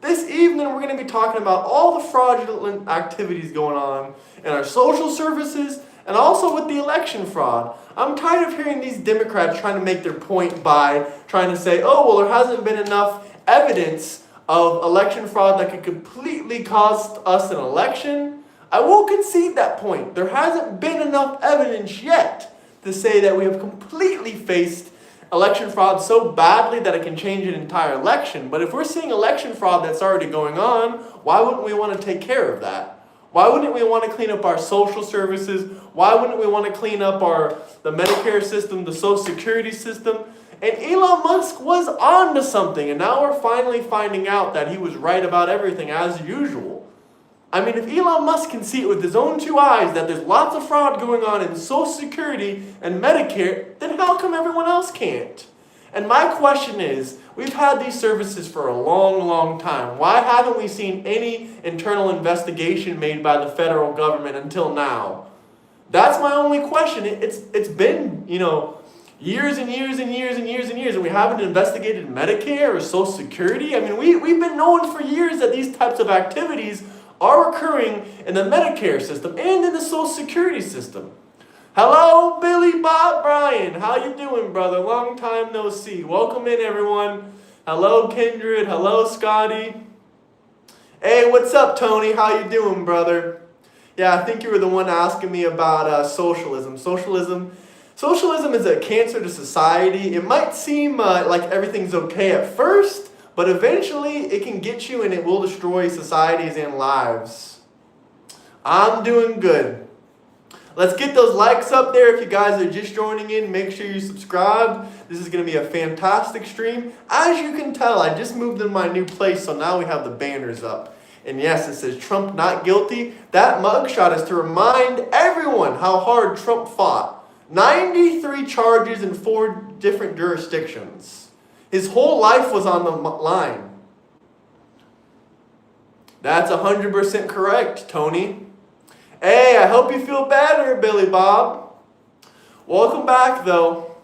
This evening, we're going to be talking about all the fraudulent activities going on in our social services and also with the election fraud. I'm tired of hearing these Democrats trying to make their point by trying to say, oh, well, there hasn't been enough evidence of election fraud that could completely cost us an election. I will concede that point. There hasn't been enough evidence yet to say that we have completely faced election fraud so badly that it can change an entire election. But if we're seeing election fraud that's already going on, why wouldn't we want to take care of that? Why wouldn't we want to clean up our social services? Why wouldn't we want to clean up the Medicare system, the Social Security system? And Elon Musk was on to something, and now we're finally finding out that he was right about everything as usual. I mean, if Elon Musk can see it with his own two eyes that there's lots of fraud going on in Social Security and Medicare, then how come everyone else can't? And my question is, we've had these services for a long, long time. Why haven't we seen any internal investigation made by the federal government until now? That's my only question. It's been, years and years and years and years and years, and we haven't investigated Medicare or Social Security. I mean, we've been knowing for years that these types of activities are occurring in the Medicare system and in the Social Security system. Hello, Billy Bob Bryan. How you doing, brother? Long time no see. Welcome in, everyone. Hello, Kindred. Hello, Scotty. Hey, what's up, Tony? How you doing, brother? Yeah, I think you were the one asking me about socialism. Socialism is a cancer to society. It might seem like everything's okay at first, but eventually it can get you and it will destroy societies and lives. I'm doing good. Let's get those likes up there. If you guys are just joining in, make sure you subscribe. This is going to be a fantastic stream. As you can tell, I just moved in my new place, so now we have the banners up. And yes, it says Trump not guilty. That mugshot is to remind everyone how hard Trump fought. 93 charges in 4 different jurisdictions. His whole life was on the line. That's 100% correct, Tony. Hey, I hope you feel better, Billy Bob. Welcome back, though.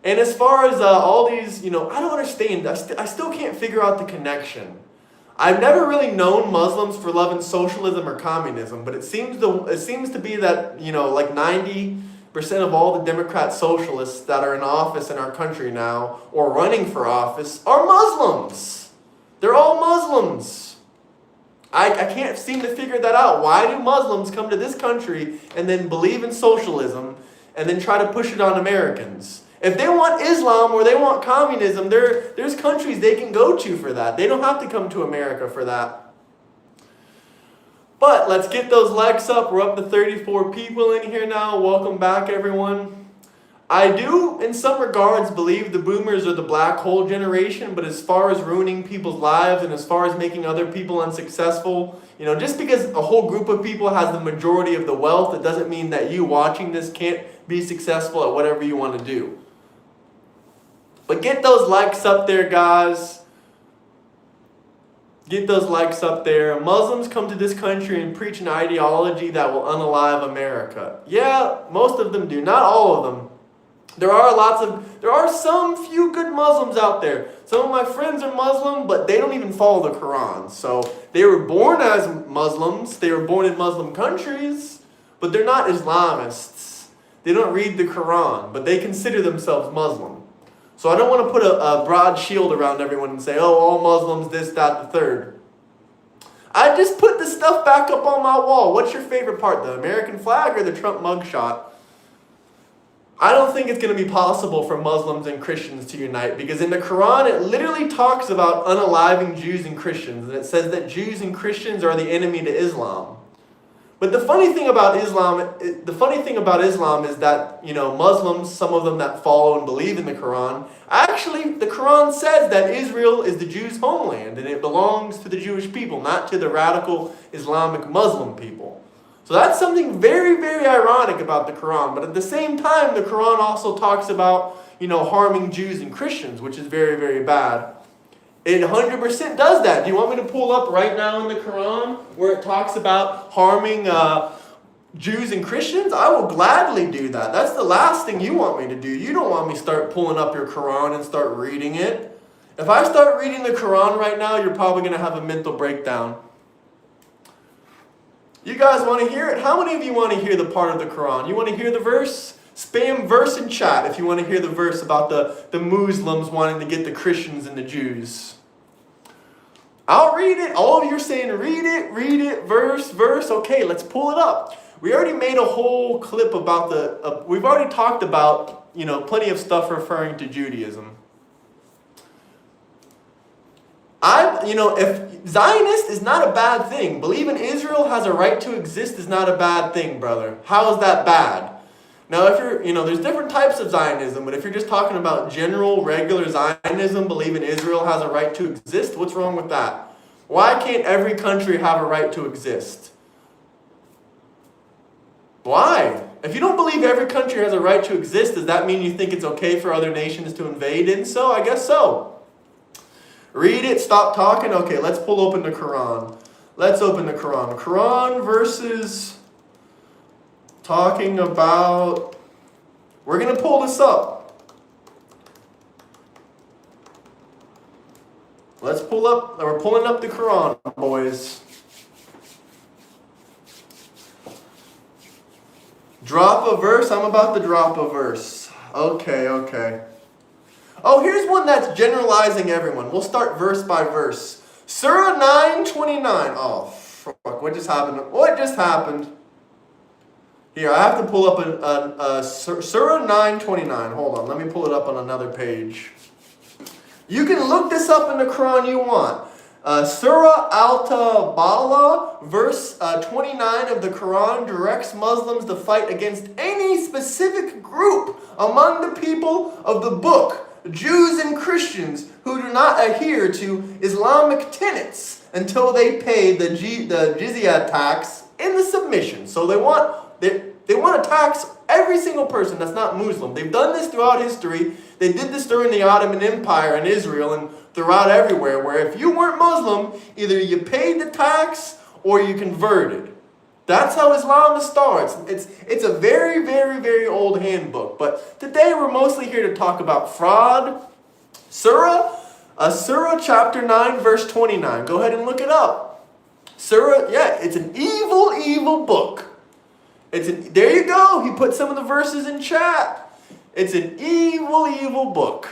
And as far as all these, I don't understand. I still can't figure out the connection. I've never really known Muslims for loving socialism or communism, but it seems to be that, like 90% of all the Democrat socialists that are in office in our country now, or running for office, are Muslims. They're all Muslims. I can't seem to figure that out. Why do Muslims come to this country and then believe in socialism and then try to push it on Americans? If they want Islam or they want communism, there's countries they can go to for that. They don't have to come to America for that. But let's get those likes up. We're up to 34 people in here now. Welcome back, everyone. I do, in some regards, believe the boomers are the black hole generation, but as far as ruining people's lives and as far as making other people unsuccessful, just because a whole group of people has the majority of the wealth, it doesn't mean that you watching this can't be successful at whatever you want to do. But get those likes up there, guys. Get those likes up there. Muslims come to this country and preach an ideology that will unalive America. Yeah, most of them do. Not all of them. There are some few good Muslims out there. Some of my friends are Muslim, but they don't even follow the Quran. So they were born as Muslims. They were born in Muslim countries, but they're not Islamists. They don't read the Quran, but they consider themselves Muslim. So I don't want to put a broad shield around everyone and say, oh, all Muslims, this, that, the third. I just put the stuff back up on my wall. What's your favorite part, the American flag or the Trump mugshot? I don't think it's going to be possible for Muslims and Christians to unite, because in the Quran it literally talks about unaliving Jews and Christians, and it says that Jews and Christians are the enemy to Islam. But the funny thing about Islam is that, Muslims, some of them that follow and believe in the Quran, actually the Quran says that Israel is the Jews' homeland and it belongs to the Jewish people, not to the radical Islamic Muslim people. So that's something very, very ironic about the Quran. But at the same time, the Quran also talks about, harming Jews and Christians, which is very, very bad. It 100% does that. Do you want me to pull up right now in the Quran where it talks about harming Jews and Christians? I will gladly do that. That's the last thing you want me to do. You don't want me to start pulling up your Quran and start reading it. If I start reading the Quran right now, you're probably going to have a mental breakdown. You guys want to hear it? How many of you want to hear the part of the Quran? You want to hear the verse? Spam verse in chat if you want to hear the verse about the Muslims wanting to get the Christians and the Jews. I'll read it. All of you are saying read it, verse. Okay, let's pull it up. We already made a whole clip about we've already talked about, plenty of stuff referring to Judaism. If Zionist is not a bad thing, believing Israel has a right to exist is not a bad thing, brother. How is that bad? Now, if you're, there's different types of Zionism, but if you're just talking about general, regular Zionism, believing Israel has a right to exist, what's wrong with that? Why can't every country have a right to exist? Why? If you don't believe every country has a right to exist, does that mean you think it's okay for other nations to invade? And so, I guess so. Read it, stop talking. Okay, let's pull open the Quran. Let's open the Quran. Quran verses talking about, we're going to pull this up. Let's pull up, we're pulling up the Quran, boys. Drop a verse, I'm about to drop a verse. Okay. Oh, here's one that's generalizing everyone. We'll start verse by verse. Surah 9:29. Oh, fuck. What just happened? Here, I have to pull up Surah 9:29. Hold on. Let me pull it up on another page. You can look this up in the Quran you want. Surah Al-Tabala, verse 29 of the Quran, directs Muslims to fight against any specific group among the people of the book, Jews and Christians who do not adhere to Islamic tenets until they pay the jizya tax in the submission. So they want to tax every single person that's not Muslim. They've done this throughout history. They did this during the Ottoman Empire in Israel and throughout everywhere, where if you weren't Muslim, either you paid the tax or you converted. That's how Islam starts. It's a very, very, very old handbook. But today we're mostly here to talk about fraud. Surah chapter 9, verse 29. Go ahead and look it up. Surah, it's an evil book. There you go. He put some of the verses in chat. It's an evil book.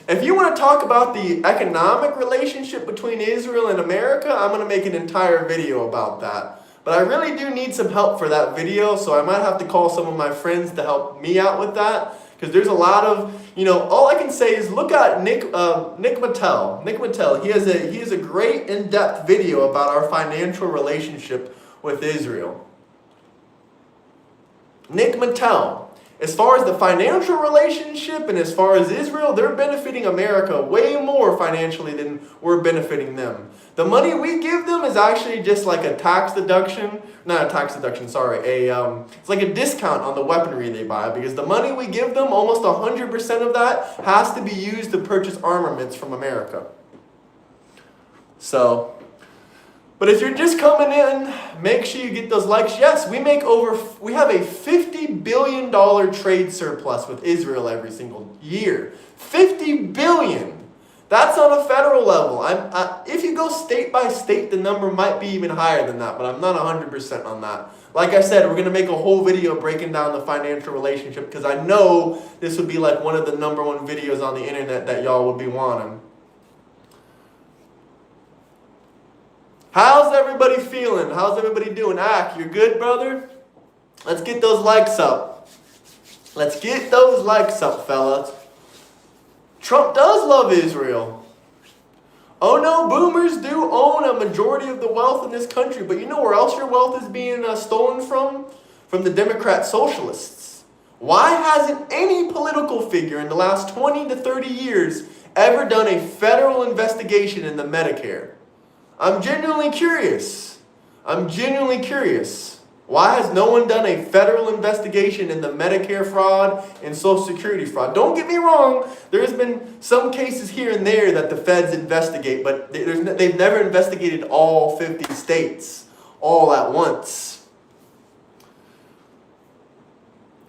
If you want to talk about the economic relationship between Israel and America, I'm going to make an entire video about that. But I really do need some help for that video, so I might have to call some of my friends to help me out with that. Because there's a lot of, all I can say is look at Nick Mattel. Nick Mattel, he has a great in-depth video about our financial relationship with Israel. Nick Mattel. As far as the financial relationship and as far as Israel, they're benefiting America way more financially than we're benefiting them. The money we give them is actually just like a tax deduction. Not a tax deduction, sorry. It's like a discount on the weaponry they buy, because the money we give them, almost 100% of that has to be used to purchase armaments from America. So, but if you're just coming in, make sure you get those likes. Yes, we have a $50 billion trade surplus with Israel every single year. $50 billion. That's on a federal level. If you go state by state, the number might be even higher than that, but I'm not 100% on that. Like I said, we're going to make a whole video breaking down the financial relationship, because I know this would be like one of the #1 videos on the internet that y'all would be wanting. How's everybody feeling? How's everybody doing? Ak, you're good, brother? Let's get those likes up. Let's get those likes up, fellas. Trump does love Israel. Oh no, boomers do own a majority of the wealth in this country, but you know where else your wealth is being stolen from? From the Democrat socialists. Why hasn't any political figure in the last 20 to 30 years ever done a federal investigation into Medicare? I'm genuinely curious. Why has no one done a federal investigation into Medicare fraud and Social Security fraud? Don't get me wrong, there's been some cases here and there that the feds investigate, but they've never investigated all 50 states all at once.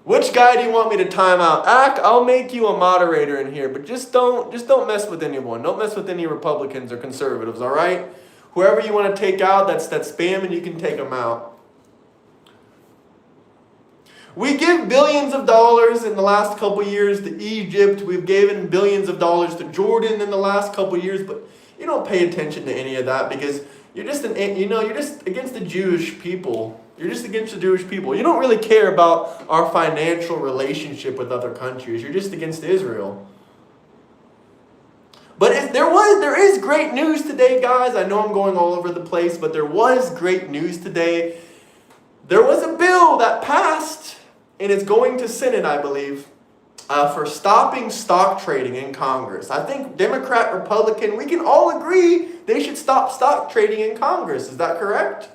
Which guy do you want me to time out? Ack, I'll make you a moderator in here, but just don't mess with anyone. Don't mess with any Republicans or conservatives, all right? Whoever you want to take out, that's spam, and you can take them out. We give billions of dollars in the last couple years to Egypt. We've given billions of dollars to Jordan in the last couple years, but you don't pay attention to any of that because you're just you're just against the Jewish people. You're just against the Jewish people. You don't really care about our financial relationship with other countries. You're just against Israel. But there is great news today, guys. I know I'm going all over the place, but there was great news today. There was a bill that passed, and it's going to Senate, I believe, for stopping stock trading in Congress. I think Democrat, Republican, we can all agree they should stop stock trading in Congress. Is that correct?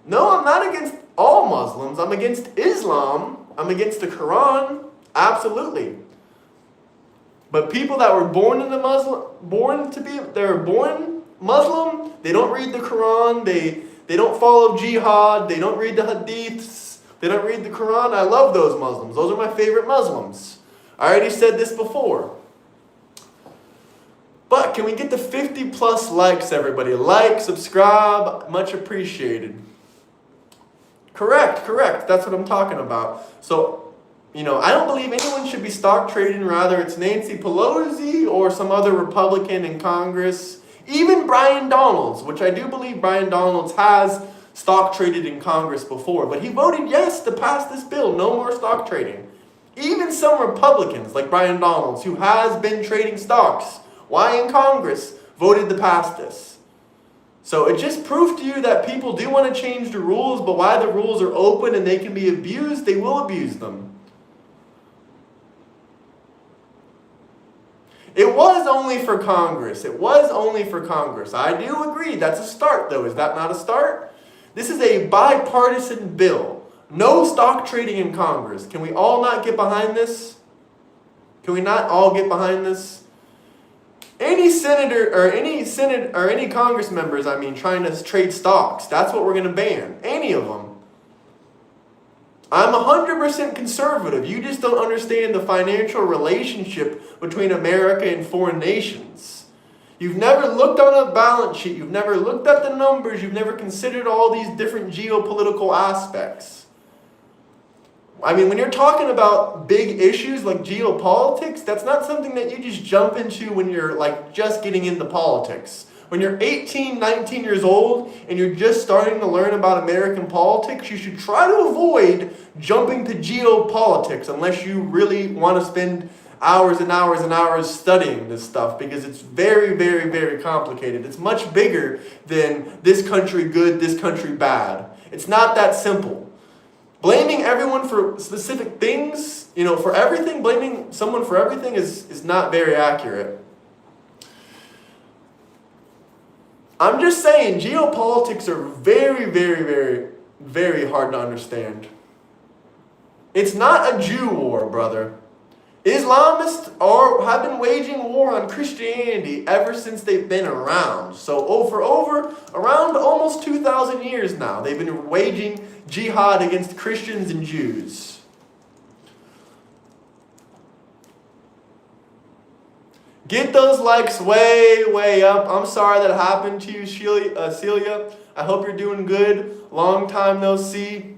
No, I'm not against all Muslims. I'm against Islam. I'm against the Quran. Absolutely. But people that were born Muslim, they don't read the Quran, they don't follow jihad, they don't read the hadiths, they don't read the Quran. I love those Muslims. Those are my favorite Muslims. I already said this before. But can we get to 50 plus likes, everybody? Like, subscribe, much appreciated. Correct. That's what I'm talking about. So, I don't believe anyone should be stock trading. Rather, it's Nancy Pelosi or some other Republican in Congress. Even Brian Donalds, which I do believe Brian Donalds has stock traded in Congress before. But he voted yes to pass this bill. No more stock trading. Even some Republicans, like Brian Donalds, who has been trading stocks, why in Congress, voted to pass this. So it just proved to you that people do want to change the rules, but why the rules are open and they can be abused, they will abuse them. It was only for Congress. I do agree. That's a start, though. Is that not a start? This is a bipartisan bill. No stock trading in Congress. Can we all not get behind this? Can we not all get behind this? Any senator or any Congress members, trying to trade stocks, that's what we're going to ban. Any of them. I'm 100% conservative. You just don't understand the financial relationship between America and foreign nations. You've never looked on a balance sheet. You've never looked at the numbers. You've never considered all these different geopolitical aspects. When you're talking about big issues like geopolitics, that's not something that you just jump into when you're just getting into politics. When you're 18, 19 years old and you're just starting to learn about American politics, you should try to avoid jumping to geopolitics unless you really want to spend hours and hours and hours studying this stuff because it's very, very, very complicated. It's much bigger than this country good, this country bad. It's not that simple. Blaming everyone for specific things, for everything, blaming someone for everything is not very accurate. I'm just saying, geopolitics are very, very, very, very hard to understand. It's not a Jew war, brother. Islamists have been waging war on Christianity ever since they've been around. So for around almost 2,000 years now, they've been waging jihad against Christians and Jews. Get those likes way, way up. I'm sorry that happened to you, Celia. I hope you're doing good. Long time no see.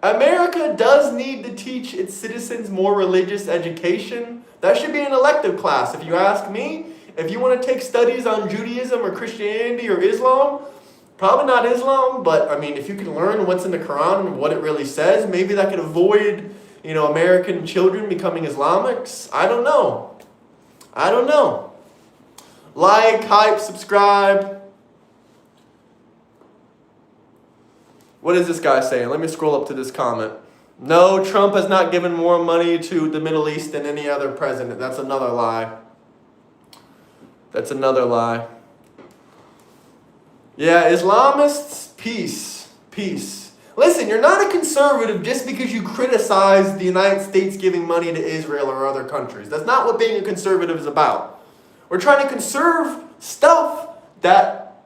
America does need to teach its citizens more religious education. That should be an elective class, if you ask me. If you want to take studies on Judaism or Christianity or Islam, probably not Islam, but if you can learn what's in the Quran and what it really says, maybe that could avoid, American children becoming Islamics. I don't know. Like, hype, subscribe. What is this guy saying? Let me scroll up to this comment. No, Trump has not given more money to the Middle East than any other president. That's another lie. Yeah, Islamists, peace. Listen, you're not a conservative just because you criticize the United States giving money to Israel or other countries. That's not what being a conservative is about. We're trying to conserve stuff that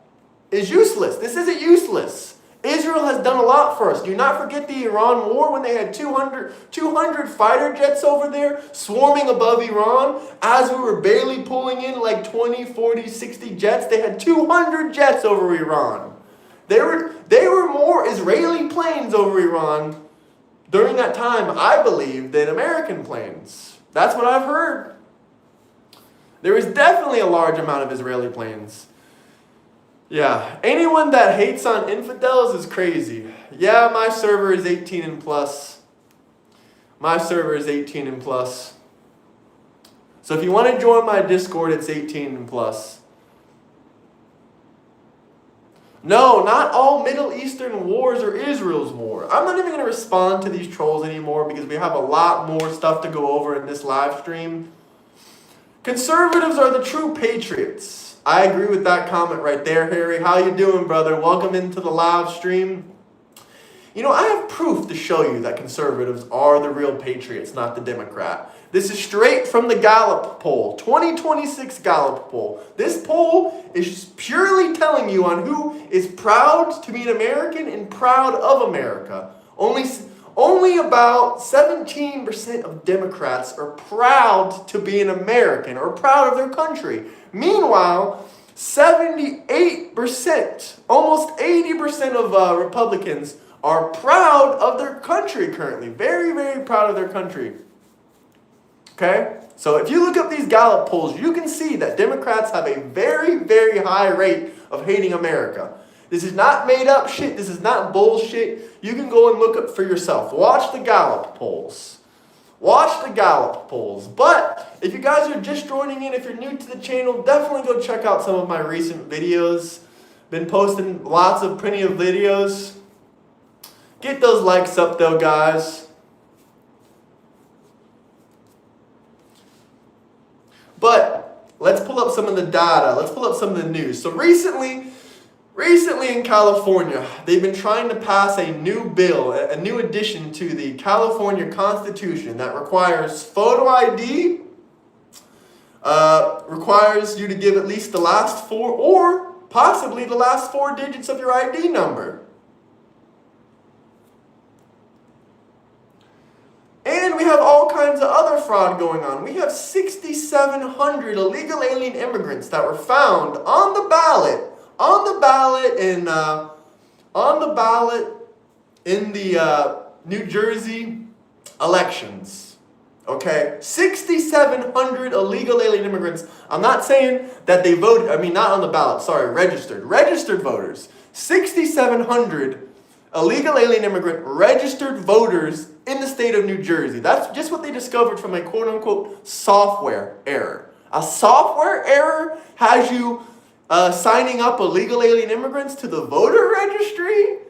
is useless. This isn't useless. Israel has done a lot for us. Do not forget the Iran war when they had 200 fighter jets over there swarming above Iran. As we were barely pulling in like 20, 40, 60 jets, they had 200 jets over Iran. They were more Israeli planes over Iran during that time, I believe, than American planes. That's what I've heard. There was definitely a large amount of Israeli planes. Yeah, anyone that hates on infidels is crazy. Yeah, my server is 18 and plus. My server is 18 and plus. So if you want to join my Discord, it's 18 and plus. No, not all Middle Eastern wars are Israel's war. I'm not even going to respond to these trolls anymore because we have a lot more stuff to go over in this live stream. Conservatives are the true patriots. I agree with that comment right there, Harry. How you doing, brother? Welcome into the live stream. You know, I have proof to show you that conservatives are the real patriots, not the Democrat. This is straight from the Gallup poll, 2026 Gallup poll. This poll is purely telling you on who is proud to be an American and proud of America. Only about 17% of Democrats are proud to be an American or proud of their country. Meanwhile, 78%, almost 80% of Republicans are proud of their country currently. Very, very proud of their country. Okay? So if you look up these Gallup polls, you can see that Democrats have a very, very high rate of hating America. This is not made up shit. This is not bullshit. You can go and look up for yourself. Watch the Gallup polls. Watch the Gallup polls. But if you guys are just joining in, if you're new to the channel, definitely go check out some of my recent videos. Been posting plenty of videos. Get those likes up though, guys. But let's pull up some of the data. Let's pull up some of the news. So recently in California, they've been trying to pass a new bill, a new addition to the California Constitution that requires photo ID, requires you to give at least the last 4 or possibly the last 4 digits of your ID number. And we have all kinds of other fraud going on. We have 6,700 illegal alien immigrants that were found on the ballot in the New Jersey elections. Okay, 6,700 illegal alien immigrants. I'm not saying that they voted. I mean, not on the ballot. Sorry, registered voters. 6,700 illegal alien immigrant registered voters in the state of New Jersey. That's just what they discovered from a quote-unquote software error. A software error has you signing up illegal alien immigrants to the voter registry?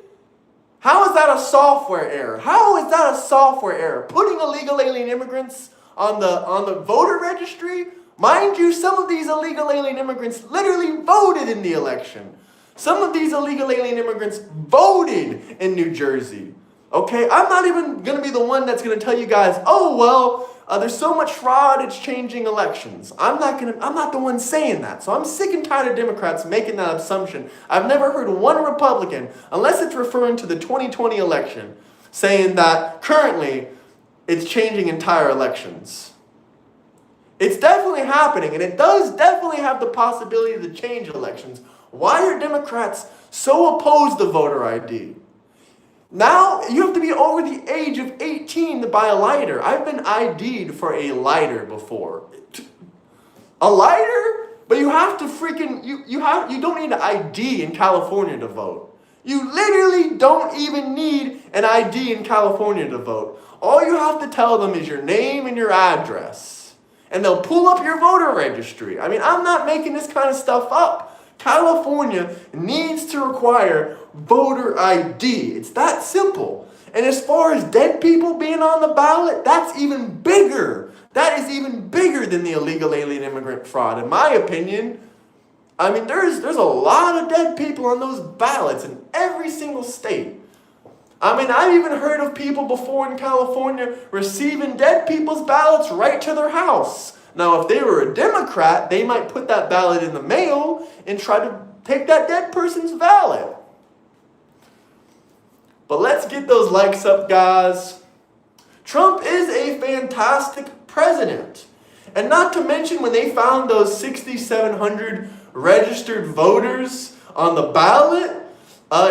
How is that a software error? How is that a software error? Putting illegal alien immigrants on the voter registry? Mind you, some of these illegal alien immigrants literally voted in the election. Some of these illegal alien immigrants voted in New Jersey. Okay, I'm not even going to be the one that's going to tell you guys, oh, well, there's so much fraud, it's changing elections. I'm not the one saying that. So I'm sick and tired of Democrats making that assumption. I've never heard one Republican, unless it's referring to the 2020 election, saying that currently it's changing entire elections. It's definitely happening, and it does definitely have the possibility to change elections. Why are Democrats so opposed to voter ID? Now, you have to be over the age of 18 to buy a lighter. I've been ID'd for a lighter before. A lighter? But you have to freaking, you don't need an ID in California to vote. You literally don't even need an ID in California to vote. All you have to tell them is your name and your address. And they'll pull up your voter registry. I mean, I'm not making this kind of stuff up. California needs to require voter ID. It's that simple. And as far as dead people being on the ballot, that's even bigger. That is even bigger than the illegal alien immigrant fraud, in my opinion. I mean, there's a lot of dead people on those ballots in every single state. I mean, I've even heard of people before in California receiving dead people's ballots right to their house. Now, if they were a Democrat, they might put that ballot in the mail and try to take that dead person's ballot. But let's get those likes up, guys. Trump is a fantastic president. And not to mention when they found those 6,700 registered voters on the ballot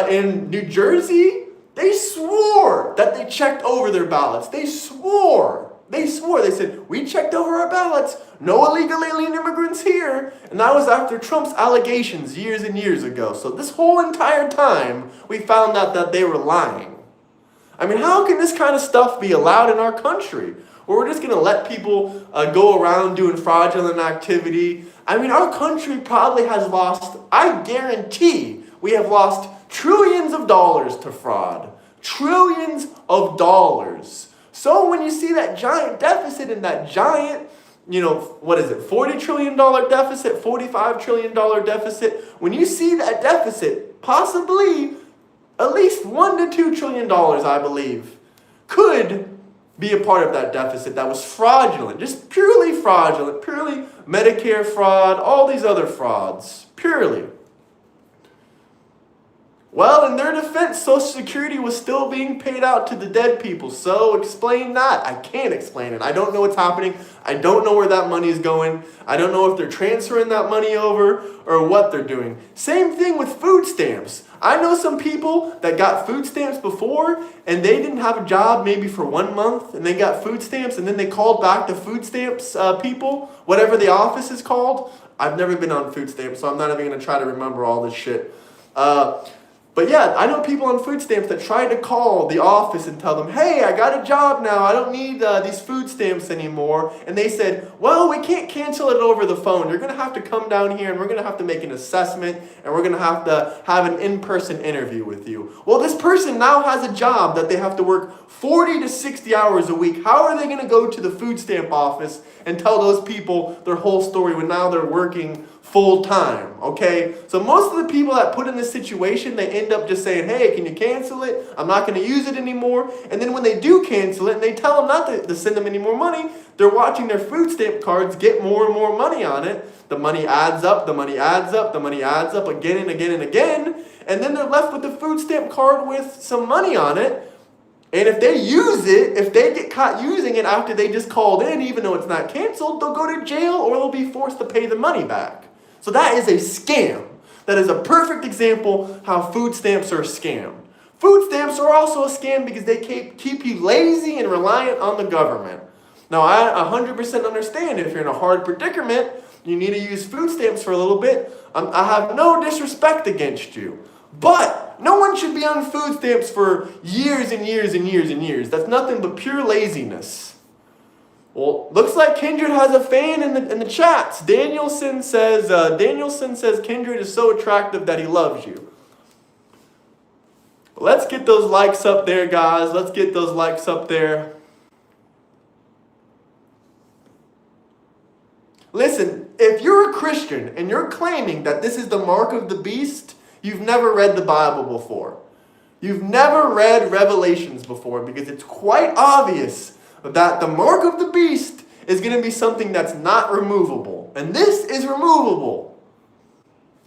in New Jersey, they swore that they checked over their ballots. They swore. They said, we checked over our ballots. No illegal alien immigrants here. And that was after Trump's allegations years and years ago. So this whole entire time, we found out that they were lying. I mean, how can this kind of stuff be allowed in our country? Where we're just going to let people go around doing fraudulent activity? I mean, our country probably has lost, I guarantee, we have lost trillions of dollars to fraud. Trillions of dollars. So when you see that giant deficit and that giant, $40 trillion deficit, $45 trillion deficit, when you see that deficit, possibly at least $1 to $2 trillion, I believe, could be a part of that deficit that was fraudulent, just purely fraudulent, purely Medicare fraud, all these other frauds, purely. Well, in their defense, Social Security was still being paid out to the dead people. So explain that. I can't explain it. I don't know what's happening. I don't know where that money is going. I don't know if they're transferring that money over or what they're doing. Same thing with food stamps. I know some people that got food stamps before and they didn't have a job maybe for 1 month and they got food stamps and then they called back the food stamps people, whatever the office is called. I've never been on food stamps, so I'm not even going to try to remember all this shit. But yeah, I know people on food stamps that tried to call the office and tell them, hey, I got a job now. I don't need these food stamps anymore. And they said, well, we can't cancel it over the phone. You're going to have to come down here and we're going to have to make an assessment and we're going to have an in-person interview with you. Well, this person now has a job that they have to work 40 to 60 hours a week. How are they going to go to the food stamp office and tell those people their whole story when now they're working full time, okay? So most of the people that put in this situation, they end up just saying, hey, can you cancel it? I'm not going to use it anymore. And then when they do cancel it and they tell them not to send them any more money, they're watching their food stamp cards get more and more money on it. The money adds up, the money adds up, the money adds up again and again and again. And then they're left with the food stamp card with some money on it. And if they use it, if they get caught using it after they just called in, even though it's not canceled, they'll go to jail or they'll be forced to pay the money back. So that is a scam. That is a perfect example how food stamps are a scam. Food stamps are also a scam because they keep you lazy and reliant on the government. Now, I 100% understand if you're in a hard predicament, you need to use food stamps for a little bit. I have no disrespect against you. But no one should be on food stamps for years and years and years and years. That's nothing but pure laziness. Well, looks like Kindred has a fan in the chats. Danielson says Kindred is so attractive that he loves you. Let's get those likes up there, guys. Let's get those likes up there. Listen, if you're a Christian and you're claiming that this is the mark of the beast, you've never read the Bible before. You've never read Revelations before because it's quite obvious that the mark of the beast is going to be something that's not removable. And this is removable.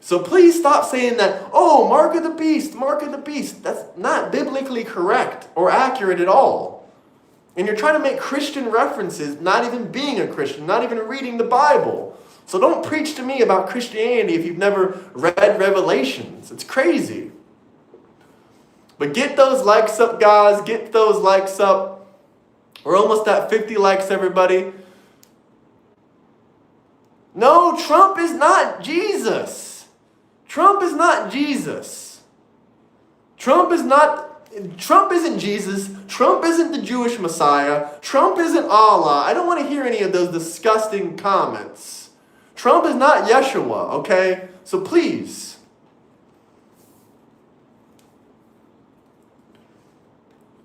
So please stop saying that, oh, mark of the beast, mark of the beast. That's not biblically correct or accurate at all. And you're trying to make Christian references, not even being a Christian, not even reading the Bible. So don't preach to me about Christianity if you've never read Revelations. It's crazy. But get those likes up, guys. Get those likes up. We're almost at 50 likes, everybody. No, Trump is not Jesus. Trump is not Jesus. Trump isn't Jesus. Trump isn't the Jewish Messiah. Trump isn't Allah. I don't want to hear any of those disgusting comments. Trump is not Yeshua, okay? So please.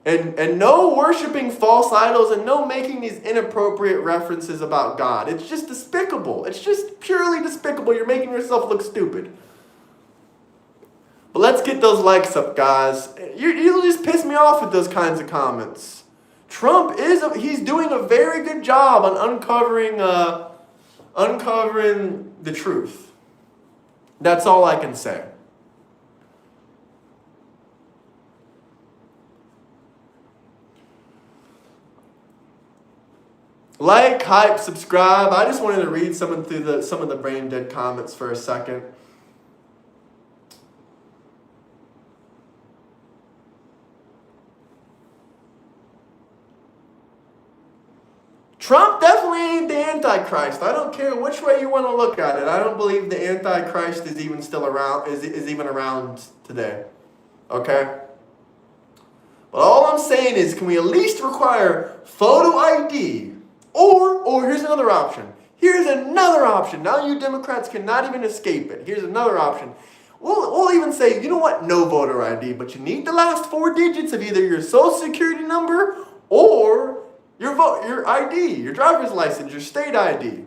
And no worshiping false idols and no making these inappropriate references about God. It's just despicable. It's just purely despicable. You're making yourself look stupid. But let's get those likes up, guys. You'll just piss me off with those kinds of comments. Trump he's doing a very good job on uncovering the truth. That's all I can say. Like, hype, subscribe. I just wanted to read some of the brain dead comments for a second. Trump definitely ain't the Antichrist. I don't care which way you want to look at it. I don't believe the Antichrist is even still around, is even around today. Okay? But all I'm saying is, can we at least require photo ID? Or here's another option. Here's another option. Now you Democrats cannot even escape it. Here's another option. We'll even say, you know what? No voter ID, but you need the last 4 digits of either your social security number or your ID, your driver's license, your state ID.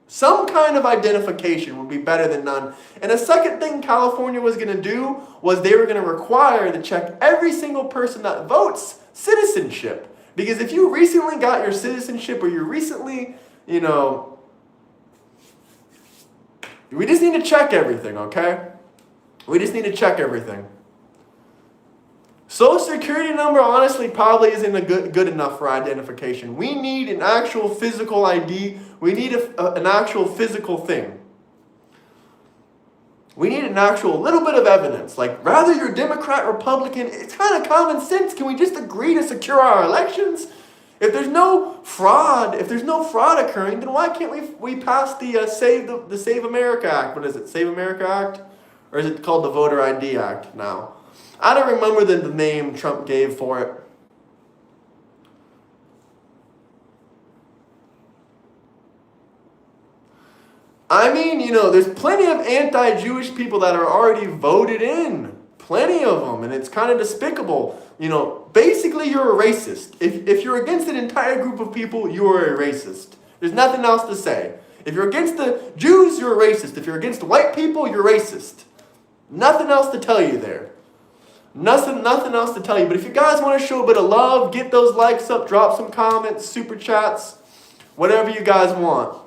Some kind of identification would be better than none. And a second thing California was going to do was they were going to require to check every single person that votes citizenship. Because if you recently got your citizenship or you recently, we just need to check everything, okay? We just need to check everything. Social security number honestly probably isn't good enough for identification. We need an actual physical ID. We need an actual physical thing. We need an actual little bit of evidence. Like, rather you're Democrat, Republican, it's kind of common sense. Can we just agree to secure our elections? If there's no fraud occurring, then why can't we pass the Save America Act? What is it? Save America Act? Or is it called the Voter ID Act now? I don't remember the name Trump gave for it. I mean, there's plenty of anti-Jewish people that are already voted in. Plenty of them, and it's kind of despicable. Basically you're a racist. If you're against an entire group of people, you are a racist. There's nothing else to say. If you're against the Jews, you're a racist. If you're against white people, you're racist. Nothing else to tell you there. Nothing else to tell you. But if you guys want to show a bit of love, get those likes up, drop some comments, super chats, whatever you guys want.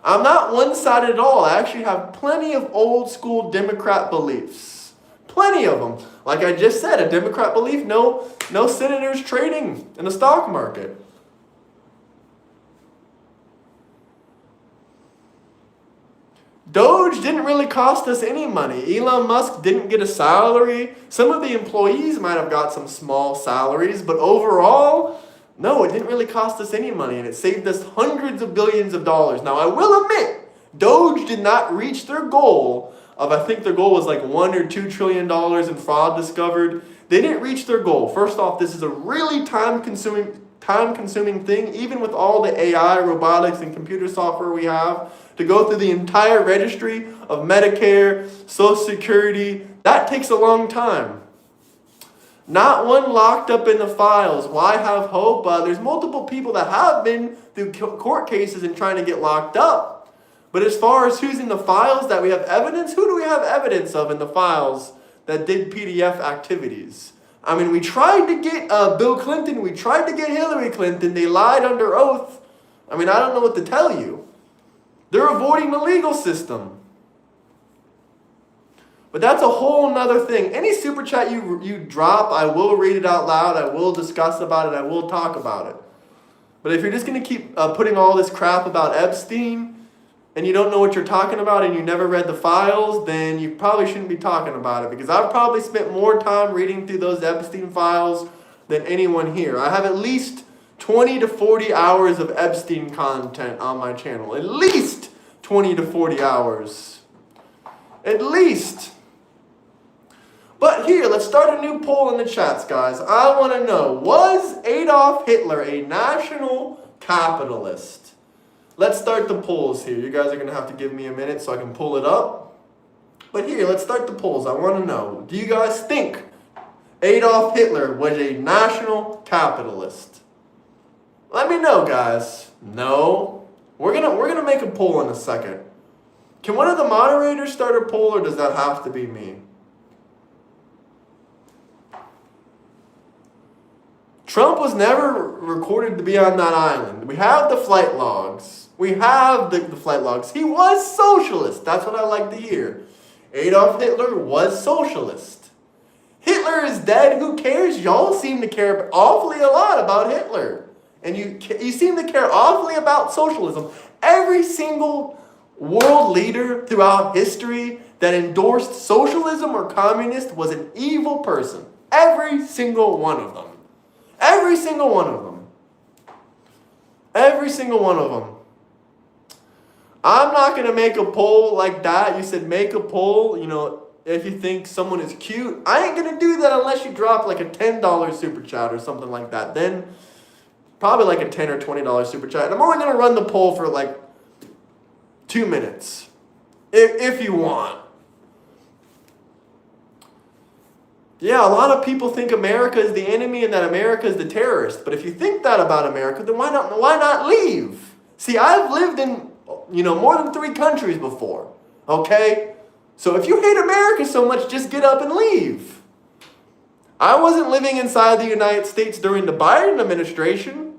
I'm not one-sided at all. I actually have plenty of old school Democrat beliefs. Plenty of them. Like I just said, a Democrat belief, no senators trading in the stock market. Doge didn't really cost us any money. Elon Musk didn't get a salary. Some of the employees might have got some small salaries, but overall, no, it didn't really cost us any money, and it saved us hundreds of billions of dollars. Now, I will admit, Doge did not reach their goal of, I think their goal was like $1 or $2 trillion in fraud discovered. They didn't reach their goal. First off, this is a really time-consuming thing, even with all the AI, robotics, and computer software we have, to go through the entire registry of Medicare, Social Security. That takes a long time. Not one locked up in the files. Why have hope? There's multiple people that have been through court cases and trying to get locked up. But as far as who's in the files that we have evidence, who do we have evidence of in the files that did PDF activities? I mean, we tried to get Bill Clinton. We tried to get Hillary Clinton. They lied under oath. I mean, I don't know what to tell you. They're avoiding the legal system. But that's a whole nother thing. Any super chat you drop, I will read it out loud. I will discuss about it. I will talk about it. But if you're just going to keep putting all this crap about Epstein and you don't know what you're talking about and you never read the files, then you probably shouldn't be talking about it, because I've probably spent more time reading through those Epstein files than anyone here. I have at least 20 to 40 hours of Epstein content on my channel. At least 20 to 40 hours. At least. But here, let's start a new poll in the chats, guys. I want to know, was Adolf Hitler a national capitalist? Let's start the polls here. You guys are going to have to give me a minute so I can pull it up. But here, let's start the polls. I want to know, do you guys think Adolf Hitler was a national capitalist? Let me know, guys. No. We're gonna make a poll in a second. Can one of the moderators start a poll, or does that have to be me? Trump was never recorded to be on that island. We have the flight logs. We have the flight logs. He was socialist. That's what I like to hear. Adolf Hitler was socialist. Hitler is dead. Who cares? Y'all seem to care awfully a lot about Hitler. and you seem to care awfully about socialism. Every single world leader throughout history that endorsed socialism or communist was an evil person. Every single one of them. Every single one of them. Every single one of them. I'm not going to make a poll like that. You said make a poll, if you think someone is cute. I ain't going to do that unless you drop like a $10 super chat or something like that. Then probably like a $10 or $20 super chat. And I'm only going to run the poll for like 2 minutes. If you want. Yeah, a lot of people think America is the enemy and that America is the terrorist. But if you think that about America, then why not leave? See, I've lived in more than 3 countries before. Okay? So if you hate America so much, just get up and leave. I wasn't living inside the United States during the Biden administration.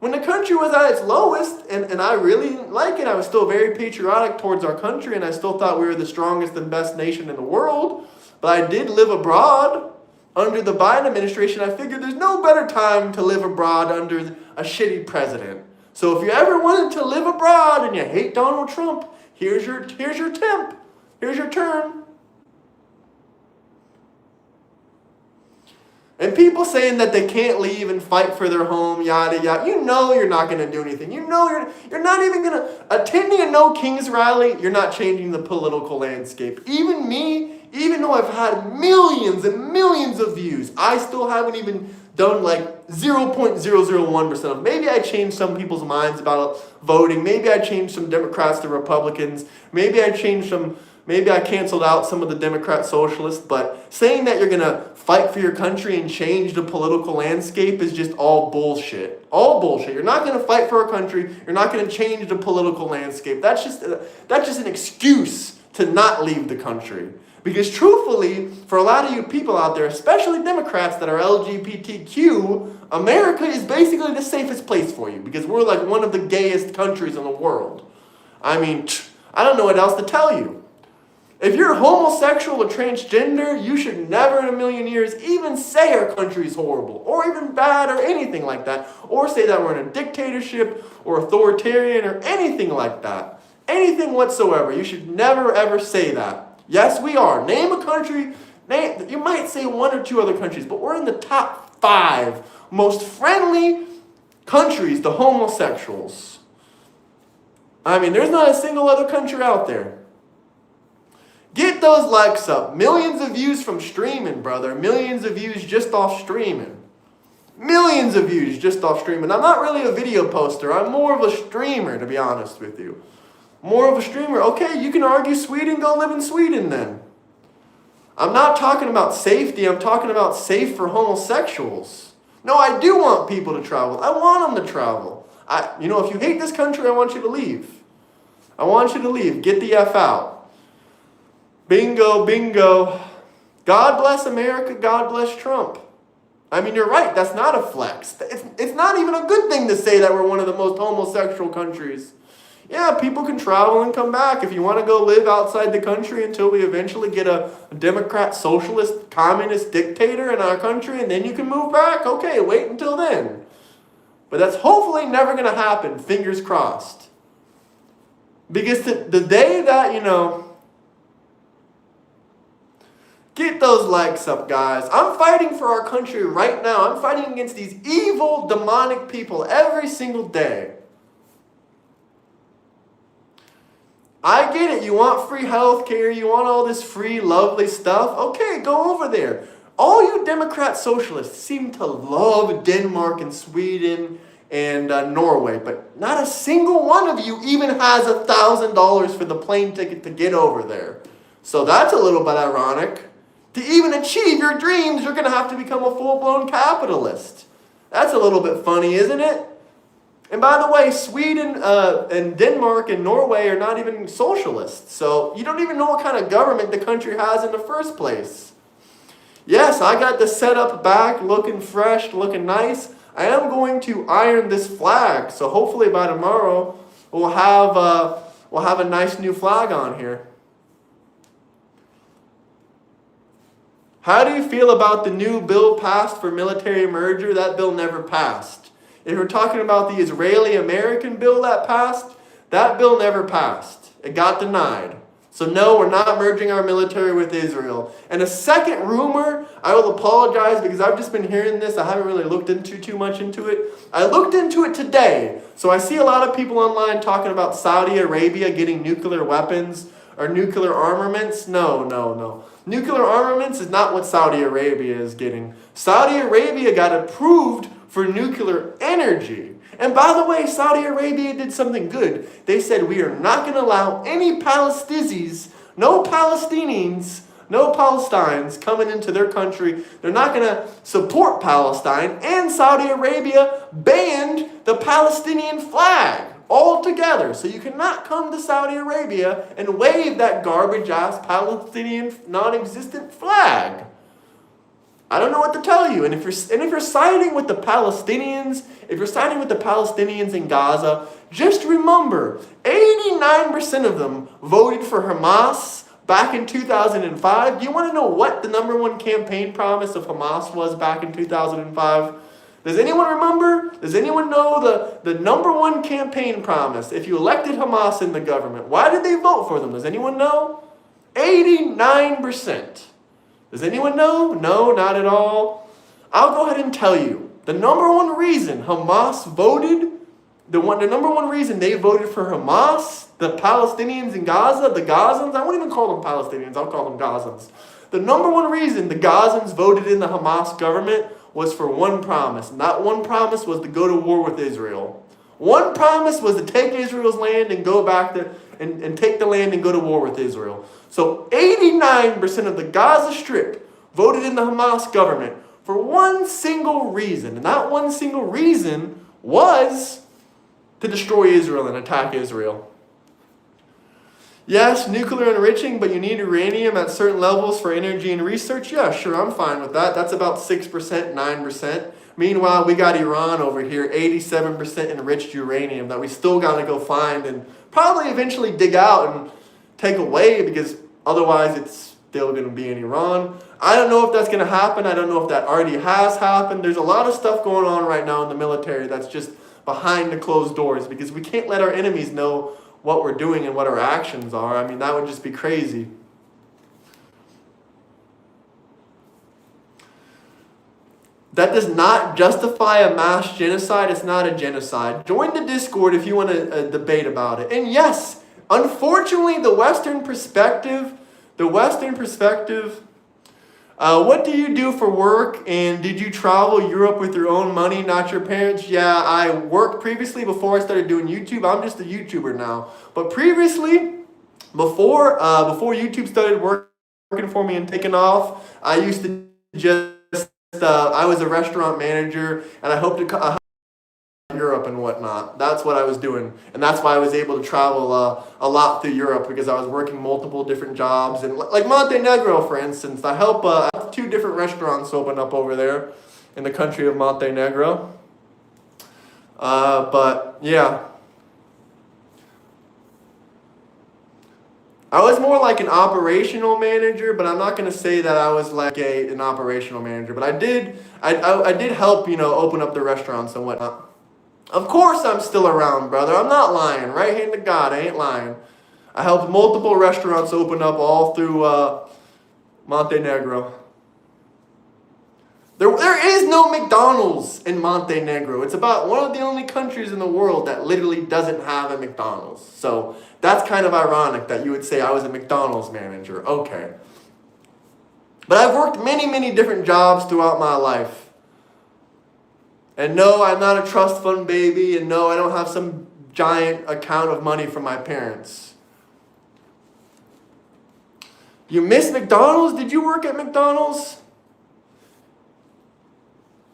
When the country was at its lowest, and I really didn't like it, I was still very patriotic towards our country, and I still thought we were the strongest and best nation in the world. But I did live abroad under the Biden administration. I figured there's no better time to live abroad under a shitty president. So if you ever wanted to live abroad and you hate Donald Trump, here's your temp. Here's your turn. And people saying that they can't leave and fight for their home, yada, yada. You're not going to do anything. You're not even going to... Attending a No Kings rally, you're not changing the political landscape. Even me, even though I've had millions and millions of views, I still haven't even done like 0.001% of... Maybe I changed some people's minds about voting. Maybe I changed some Democrats to Republicans. Maybe I canceled out some of the Democrat socialists, but saying that you're going to fight for your country and change the political landscape is just all bullshit. All bullshit. You're not going to fight for our country. You're not going to change the political landscape. That's just an excuse to not leave the country. Because truthfully, for a lot of you people out there, especially Democrats that are LGBTQ, America is basically the safest place for you because we're like one of the gayest countries in the world. I mean, I don't know what else to tell you. If you're homosexual or transgender, you should never in a million years even say our country is horrible or even bad or anything like that, or say that we're in a dictatorship or authoritarian or anything like that. Anything whatsoever. You should never ever say that. Yes, we are. Name a country. You might say 1 or 2 other countries, but we're in the top 5 most friendly countries to homosexuals. I mean, there's not a single other country out there. Get those likes up. Millions of views from streaming, brother. Millions of views just off streaming. Millions of views just off streaming. I'm not really a video poster. I'm more of a streamer, to be honest with you. More of a streamer. Okay, you can argue Sweden. Go live in Sweden then. I'm not talking about safety. I'm talking about safe for homosexuals. No, I do want people to travel. I want them to travel. If you hate this country, I want you to leave. I want you to leave. Get the F out. Bingo, bingo. God bless America. God bless Trump. I mean, you're right. That's not a flex. It's not even a good thing to say that we're one of the most homosexual countries. Yeah, people can travel and come back. If you want to go live outside the country until we eventually get a Democrat, socialist, communist dictator in our country, and then you can move back, okay, wait until then. But that's hopefully never going to happen, fingers crossed. Because the day that, get those likes up, guys. I'm fighting for our country right now. I'm fighting against these evil, demonic people every single day. I get it. You want free health care. You want all this free, lovely stuff. Okay, go over there. All you Democrat socialists seem to love Denmark and Sweden and Norway, but not a single one of you even has $1,000 for the plane ticket to get over there. So that's a little bit ironic. To even achieve your dreams, you're going to have to become a full-blown capitalist. That's a little bit funny, isn't it? And by the way, Sweden and Denmark and Norway are not even socialists. So you don't even know what kind of government the country has in the first place. Yes, I got the setup back, looking fresh, looking nice. I am going to iron this flag. So hopefully by tomorrow, we'll have a nice new flag on here. How do you feel about the new bill passed for military merger? That bill never passed. If we're talking about the Israeli-American bill that passed, that bill never passed. It got denied. So no, we're not merging our military with Israel. And a second rumor, I will apologize because I've just been hearing this. I haven't really looked into too much into it. I looked into it today. So I see a lot of people online talking about Saudi Arabia getting nuclear weapons or nuclear armaments. No. Nuclear armaments is not what Saudi Arabia is getting. Saudi Arabia got approved for nuclear energy. And by the way, Saudi Arabia did something good. They said, we are not going to allow any Palestinians, no Palestinians, no Palestinians coming into their country. They're not going to support Palestine. And Saudi Arabia banned the Palestinian flag altogether. So you cannot come to Saudi Arabia and wave that garbage-ass Palestinian non-existent flag. I don't know what to tell you. And if you're siding with the Palestinians, if you're siding with the Palestinians in Gaza, just remember, 89% of them voted for Hamas back in 2005. Do you want to know what the number one campaign promise of Hamas was back in 2005? Does anyone remember? Does anyone know the number one campaign promise if you elected Hamas in the government? Why did they vote for them? Does anyone know? 89%. Does anyone know? No, not at all. I'll go ahead and tell you. The number one reason Hamas voted, the number one reason they voted for Hamas, the Palestinians in Gaza, the Gazans, I won't even call them Palestinians, I'll call them Gazans. The number one reason the Gazans voted in the Hamas government was for one promise. And that one promise was to go to war with Israel. One promise was to take Israel's land and go back there and take the land and go to war with Israel. So 89% of the Gaza Strip voted in the Hamas government for one single reason. And that one single reason was to destroy Israel and attack Israel. Yes, nuclear enriching, but you need uranium at certain levels for energy and research. Yeah, sure, I'm fine with that. That's about 6%, 9%. Meanwhile, we got Iran over here, 87% enriched uranium that we still got to go find and probably eventually dig out and take away because otherwise it's still going to be in Iran. I don't know if that's going to happen. I don't know if that already has happened. There's a lot of stuff going on right now in the military that's just behind the closed doors because we can't let our enemies know what we're doing and what our actions are. I mean, that would just be crazy. That does not justify a mass genocide. It's not a genocide. Join the Discord if you want to debate about it. And yes, unfortunately, the Western perspective, what do you do for work? And did you travel Europe with your own money, not your parents? Yeah, I worked previously before I started doing YouTube. I'm just a YouTuber now. But previously, before YouTube started working for me and taking off, I used to I was a restaurant manager, and I hoped to Europe and whatnot. That's what I was doing, and that's why I was able to travel a lot through Europe because I was working multiple different jobs. And like Montenegro, for instance, I help 2 different restaurants open up over there in the country of Montenegro. But yeah. I was more like an operational manager, but I'm not going to say that I was like an operational manager. But I did help, open up the restaurants and whatnot. Of course I'm still around, brother. I'm not lying. Right hand to God, I ain't lying. I helped multiple restaurants open up all through Montenegro. There is no McDonald's in Montenegro. It's about one of the only countries in the world that literally doesn't have a McDonald's. So that's kind of ironic that you would say I was a McDonald's manager. Okay. But I've worked many, many different jobs throughout my life. And no, I'm not a trust fund baby. And no, I don't have some giant account of money from my parents. You miss McDonald's? Did you work at McDonald's?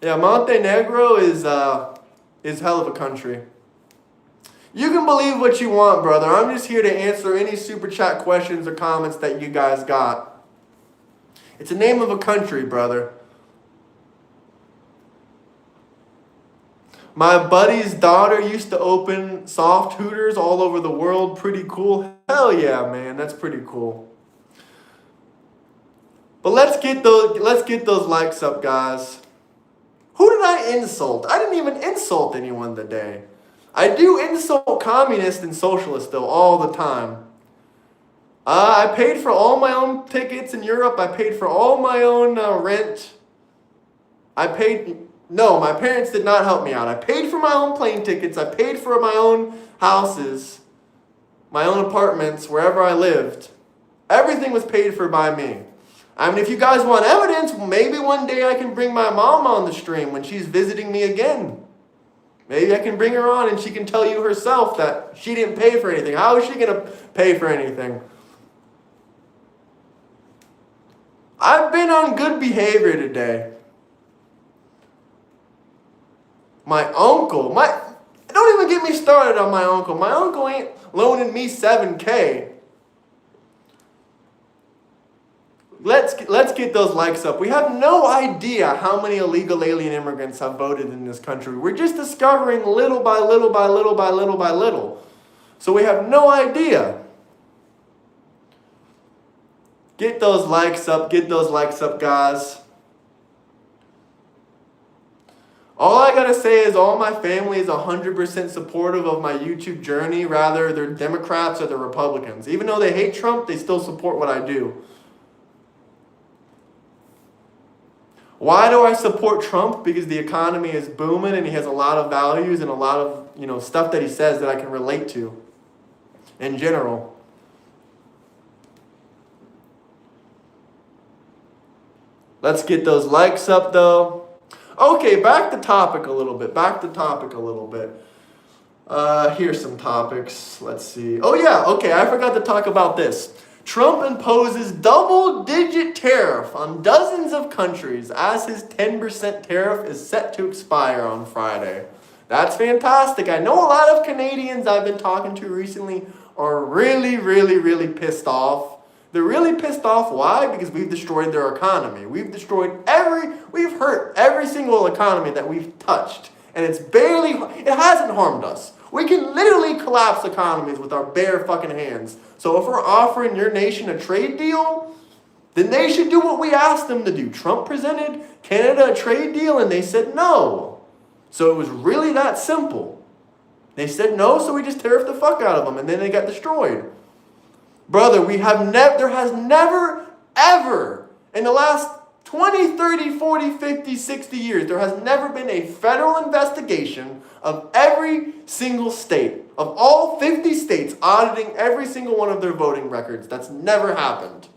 Yeah, Montenegro is hell of a country. You can believe what you want, brother. I'm just here to answer any super chat questions or comments that you guys got. It's the name of a country, brother. My buddy's daughter used to open soft Hooters all over the world. Pretty cool. Hell yeah, man. That's pretty cool. But let's get those likes up, guys. Who did I insult? I didn't even insult anyone today. I do insult communists and socialists, though, all the time. I paid for all my own tickets in Europe. I paid for all my own rent. No, my parents did not help me out. I paid for my own plane tickets. I paid for my own houses, my own apartments, wherever I lived. Everything was paid for by me. I mean, if you guys want evidence, maybe one day I can bring my mom on the stream when she's visiting me again. Maybe I can bring her on and she can tell you herself that she didn't pay for anything. How is she going to pay for anything? I've been on good behavior today. My uncle, don't even get me started on my uncle. My uncle ain't loaning me $7,000. Let's get those likes up. We have no idea how many illegal alien immigrants have voted in this country. We're just discovering little by little by little by little by little. So we have no idea. Get those likes up, guys. All I gotta say is all my family is 100% supportive of my YouTube journey. Rather, they're Democrats or they're Republicans. Even though they hate Trump, they still support what I do. Why do I support Trump? Because the economy is booming and he has a lot of values and a lot of stuff that he says that I can relate to in general. Let's get those likes up though. Okay, back to topic a little bit. Here's some topics. Let's see. Oh yeah, okay, I forgot to talk about this. Trump imposes double-digit tariff on dozens of countries as his 10% tariff is set to expire on Friday. That's fantastic. I know a lot of Canadians I've been talking to recently are really, really, really pissed off. They're really pissed off. Why? Because we've destroyed their economy. We've hurt every single economy that we've touched. And it hasn't harmed us. We can literally collapse economies with our bare fucking hands. So if we're offering your nation a trade deal, then they should do what we asked them to do. Trump presented Canada a trade deal and they said no. So it was really that simple. They said no, so we just tariffed the fuck out of them and then they got destroyed. Brother, there has never, ever, in the last 20, 30, 40, 50, 60 years, there has never been a federal investigation of every single state, of all 50 states, auditing every single one of their voting records. That's never happened.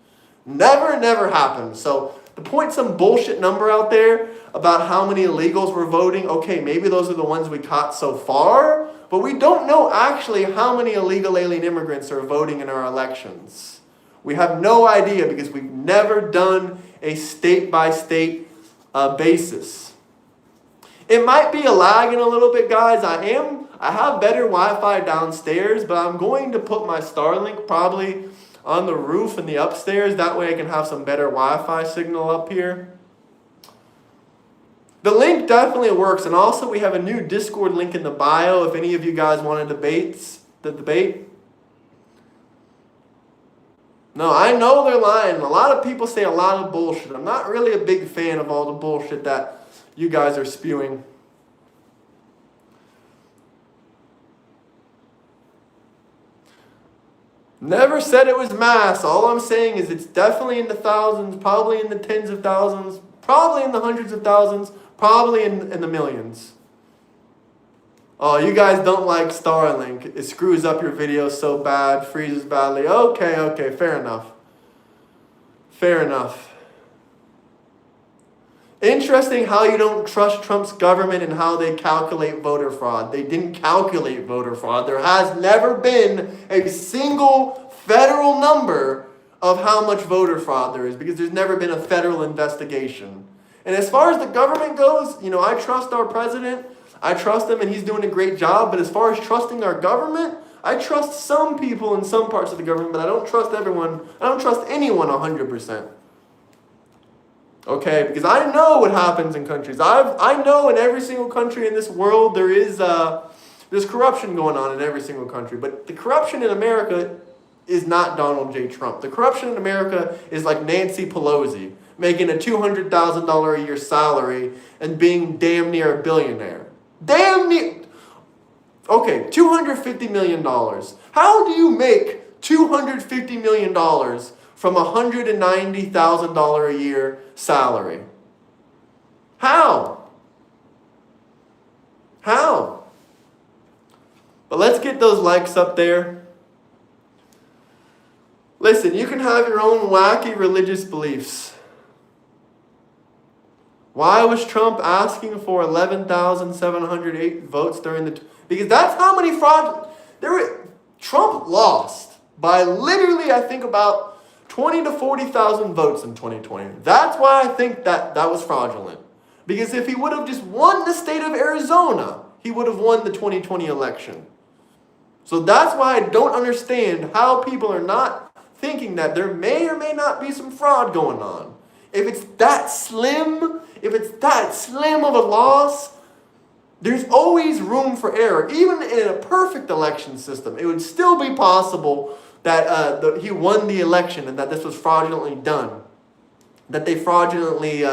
Never happened. So to point some bullshit number out there about how many illegals were voting, okay, maybe those are the ones we caught so far, but we don't know actually how many illegal alien immigrants are voting in our elections. We have no idea because we've never done a state-by-state basis. It might be lagging a little bit, guys. I have better Wi-Fi downstairs, but I'm going to put my Starlink probably on the roof in the upstairs. That way I can have some better Wi-Fi signal up here. The link definitely works, and also we have a new Discord link in the bio if any of you guys want to debate. No, I know they're lying. A lot of people say a lot of bullshit. I'm not really a big fan of all the bullshit that you guys are spewing. Never said it was mass. All I'm saying is it's definitely in the thousands, probably in the tens of thousands, probably in the hundreds of thousands, probably in the millions. Oh, you guys don't like Starlink. It screws up your videos so bad, freezes badly. Okay, fair enough. Interesting how you don't trust Trump's government and how they calculate voter fraud. They didn't calculate voter fraud. There has never been a single federal number of how much voter fraud there is because there's never been a federal investigation. And as far as the government goes, I trust our president. I trust him and he's doing a great job. But as far as trusting our government, I trust some people in some parts of the government, but I don't trust everyone. I don't trust anyone 100%. Okay, because I know what happens in countries. I know in every single country in this world there's corruption going on in every single country. But the corruption in America is not Donald J. Trump. The corruption in America is like Nancy Pelosi. making a $200,000 a year salary and being damn near a billionaire. Damn near. Okay, $250 million. How do you make $250 million from a $190,000 a year salary? How? How? But let's get those likes up there. Listen, you can have your own wacky religious beliefs. Why was Trump asking for 11,708 votes during the... Because that's how many fraud... Trump lost by literally, I think, about 20 to 40,000 votes in 2020. That's why I think that was fraudulent. Because if he would have just won the state of Arizona, he would have won the 2020 election. So that's why I don't understand how people are not thinking that there may or may not be some fraud going on. If it's that slim of a loss, there's always room for error. Even in a perfect election system, it would still be possible that he won the election and that this was fraudulently done. That they fraudulently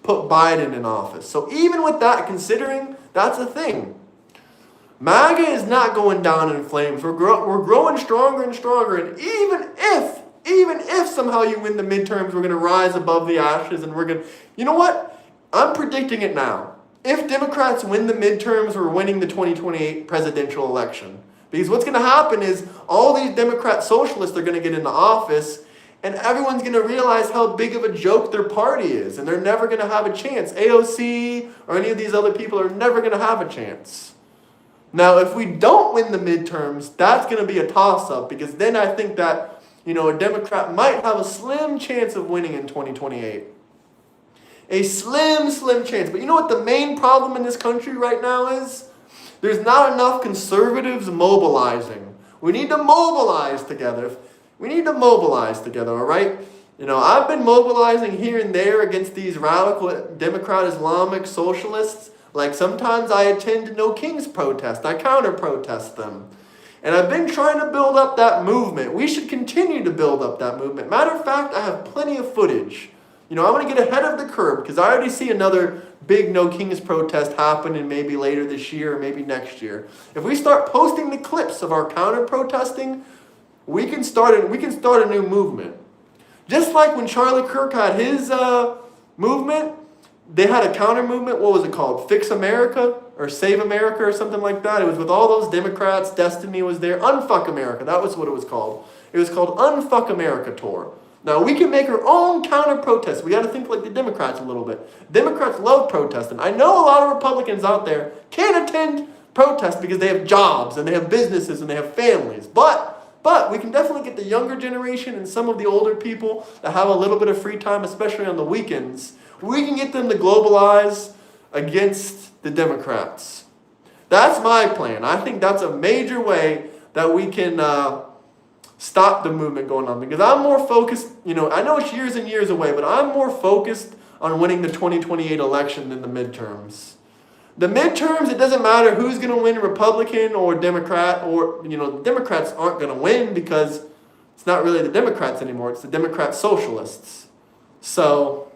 put Biden in office. So even with that considering, that's a thing. MAGA is not going down in flames. We're growing stronger and stronger. And even if somehow you win the midterms, we're going to rise above the ashes and we're going to... You know what? I'm predicting it now. If Democrats win the midterms, we're winning the 2028 presidential election. Because what's going to happen is all these Democrat socialists are going to get into office and everyone's going to realize how big of a joke their party is. And they're never going to have a chance. AOC or any of these other people are never going to have a chance. Now, if we don't win the midterms, that's going to be a toss-up. Because then I think that, a Democrat might have a slim chance of winning in 2028. A slim chance. But you know what the main problem in this country right now is? There's not enough conservatives mobilizing. We need to mobilize together. All right? I've been mobilizing here and there against these radical Democrat Islamic socialists. Like sometimes I attend No Kings protest. I counter-protest them. And I've been trying to build up that movement. We should continue to build up that movement. Matter of fact, I have plenty of footage. I'm going to get ahead of the curve because I already see another big No Kings protest happening maybe later this year or maybe next year. If we start posting the clips of our counter-protesting, we can start a new movement. Just like when Charlie Kirk had his movement, they had a counter movement. What was it called? Fix America or Save America or something like that. It was with all those Democrats. Destiny was there. Unfuck America. That was what it was called. It was called Unfuck America Tour. Now, we can make our own counter-protest. We got to think like the Democrats a little bit. Democrats love protesting. I know a lot of Republicans out there can't attend protests because they have jobs and they have businesses and they have families. But we can definitely get the younger generation and some of the older people that have a little bit of free time, especially on the weekends. We can get them to globalize against the Democrats. That's my plan. I think that's a major way that we can stop the movement going on. Because I'm more focused, I know it's years and years away, but I'm more focused on winning the 2028 election than the midterms. The midterms, it doesn't matter who's going to win, Republican or Democrat, or, the Democrats aren't going to win because it's not really the Democrats anymore. It's the Democrat socialists. So,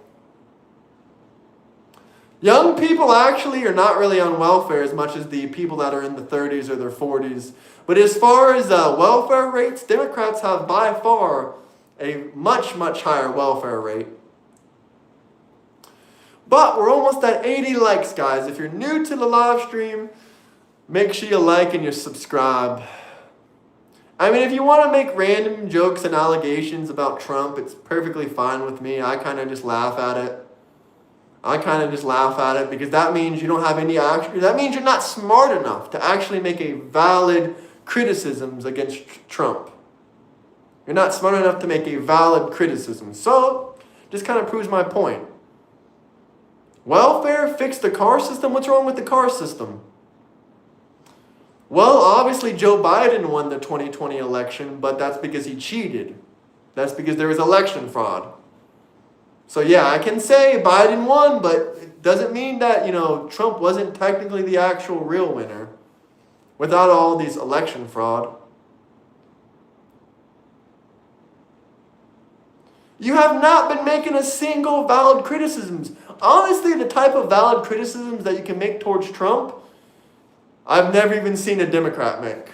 young people actually are not really on welfare as much as the people that are in the 30s or their 40s. But as far as welfare rates, Democrats have by far a much, much higher welfare rate. But we're almost at 80 likes, guys. If you're new to the live stream, make sure you like and you subscribe. I mean, if you want to make random jokes and allegations about Trump, it's perfectly fine with me. I kind of just laugh at it. Because that means you don't have any action. That means you're not smart enough to actually make a valid criticisms against Trump. You're not smart enough to make a valid criticism. So, just kind of proves my point. Welfare, fix the car system. What's wrong with the car system? Well, obviously Joe Biden won the 2020 election, but that's because he cheated. That's because there was election fraud. So yeah, I can say Biden won, but it doesn't mean that, Trump wasn't technically the actual real winner without all these election fraud. You have not been making a single valid criticisms. Honestly, the type of valid criticisms that you can make towards Trump, I've never even seen a Democrat make.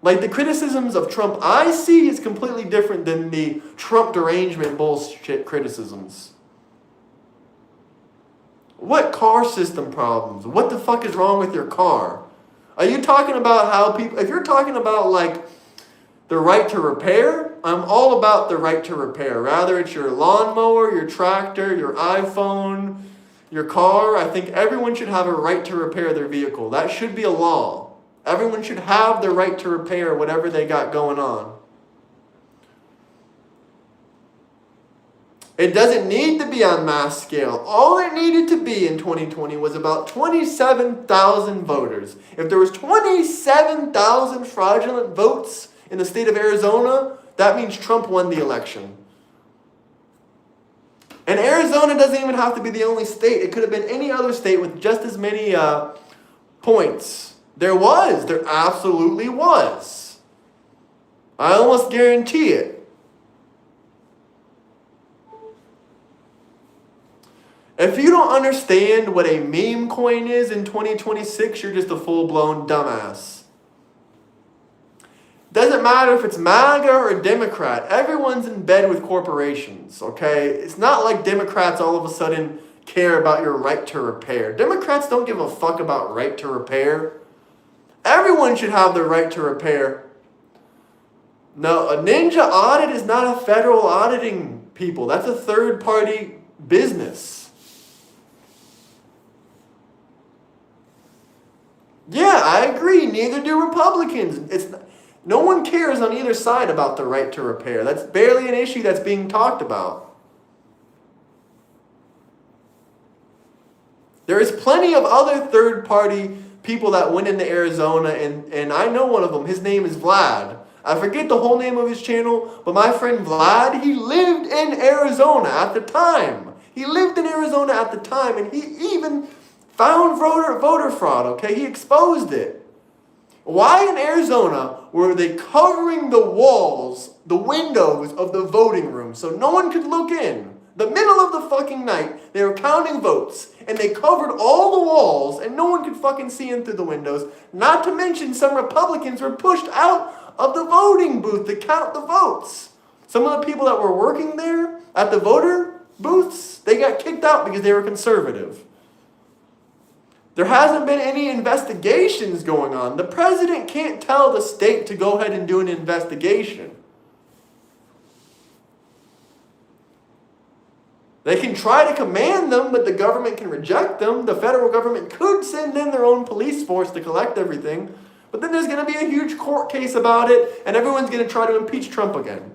Like, the criticisms of Trump I see is completely different than the Trump derangement bullshit criticisms. What car system problems? What the fuck is wrong with your car? Are you talking about how people, if you're talking about like the right to repair, I'm all about the right to repair. Rather it's your lawnmower, your tractor, your iPhone, your car. I think everyone should have a right to repair their vehicle. That should be a law. Everyone should have the right to repair whatever they got going on. It doesn't need to be on mass scale. All it needed to be in 2020 was about 27,000 voters. If there was 27,000 fraudulent votes in the state of Arizona, that means Trump won the election. And Arizona doesn't even have to be the only state. It could have been any other state with just as many points. There absolutely was. I almost guarantee it. If you don't understand what a meme coin is in 2026, you're just a full-blown dumbass. Doesn't matter if it's MAGA or Democrat. Everyone's in bed with corporations, okay? It's not like Democrats all of a sudden care about your right to repair. Democrats don't give a fuck about right to repair. Everyone should have the right to repair. No, a Ninja audit is not a federal auditing people. That's a third-party business. Yeah, I agree. Neither do Republicans. No one cares on either side about the right to repair. That's barely an issue that's being talked about. There is plenty of other third-party people that went into Arizona, and I know one of them. His name is Vlad. I forget the whole name of his channel, but my friend Vlad, he lived in Arizona at the time. He lived in Arizona at the time, and he even found voter fraud, okay? He exposed it. Why in Arizona were they covering the walls, the windows of the voting room so no one could look in? The middle of the fucking night, they were counting votes, and they covered all the walls, and no one could fucking see in through the windows. Not to mention some Republicans were pushed out of the voting booth to count the votes. Some of the people that were working there at the voter booths, they got kicked out because they were conservative. There hasn't been any investigations going on. The president can't tell the state to go ahead and do an investigation. They can try to command them, but the government can reject them. The federal government could send in their own police force to collect everything. But then there's going to be a huge court case about it, and everyone's going to try to impeach Trump again.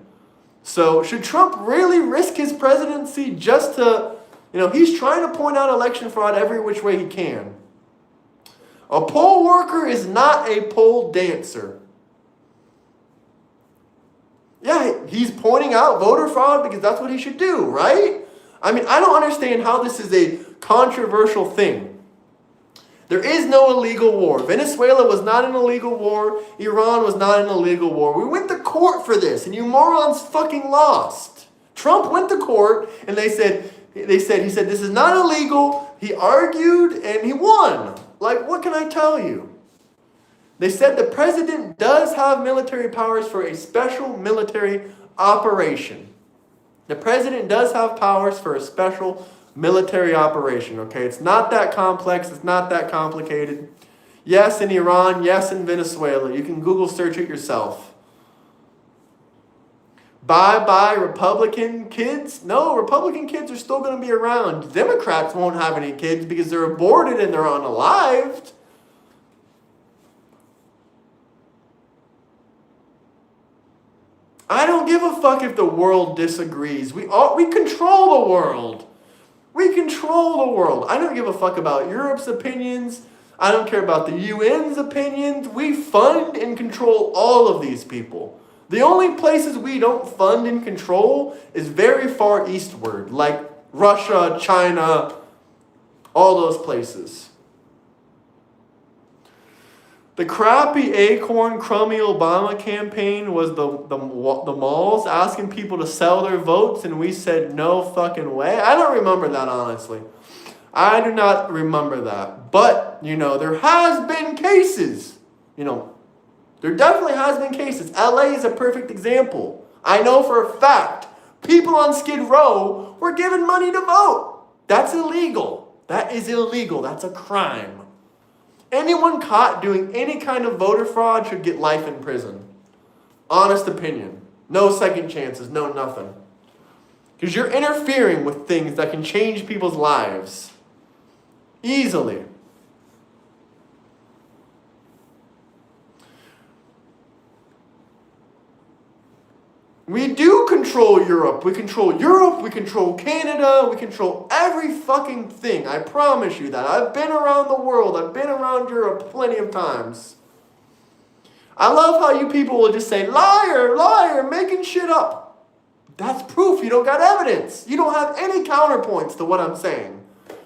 So should Trump really risk his presidency just to, he's trying to point out election fraud every which way he can. A poll worker is not a poll dancer. Yeah, he's pointing out voter fraud because that's what he should do, right? I mean, I don't understand how this is a controversial thing. There is no illegal war. Venezuela was not an illegal war. Iran was not an illegal war. We went to court for this, and you morons fucking lost. Trump went to court, and he said, this is not illegal. He argued, and he won. Like, what can I tell you? They said the president does have military powers for a special military operation. The president does have powers for a special military operation, okay? It's not that complex. It's not that complicated. Yes, in Iran. Yes, in Venezuela. You can Google search it yourself. Bye-bye Republican kids? No, Republican kids are still going to be around. Democrats won't have any kids because they're aborted and they're unalived. I don't give a fuck if the world disagrees. We control the world. We control the world. I don't give a fuck about Europe's opinions. I don't care about the UN's opinions. We fund and control all of these people. The only places we don't fund and control is very far eastward, like Russia, China, all those places. The crappy Acorn, crummy Obama campaign was the malls asking people to sell their votes, and we said no fucking way. I don't remember that, honestly. I do not remember that. But, there has been cases. There definitely has been cases. LA is a perfect example. I know for a fact people on Skid Row were given money to vote. That's illegal. That is illegal. That's a crime. Anyone caught doing any kind of voter fraud should get life in prison. Honest opinion. No second chances. No nothing. Because you're interfering with things that can change people's lives. Easily. We do control Europe. We control Europe. We control Canada. We control every fucking thing. I promise you that. I've been around the world. I've been around Europe plenty of times. I love how you people will just say, liar, liar, making shit up. That's proof. You don't got evidence. You don't have any counterpoints to what I'm saying.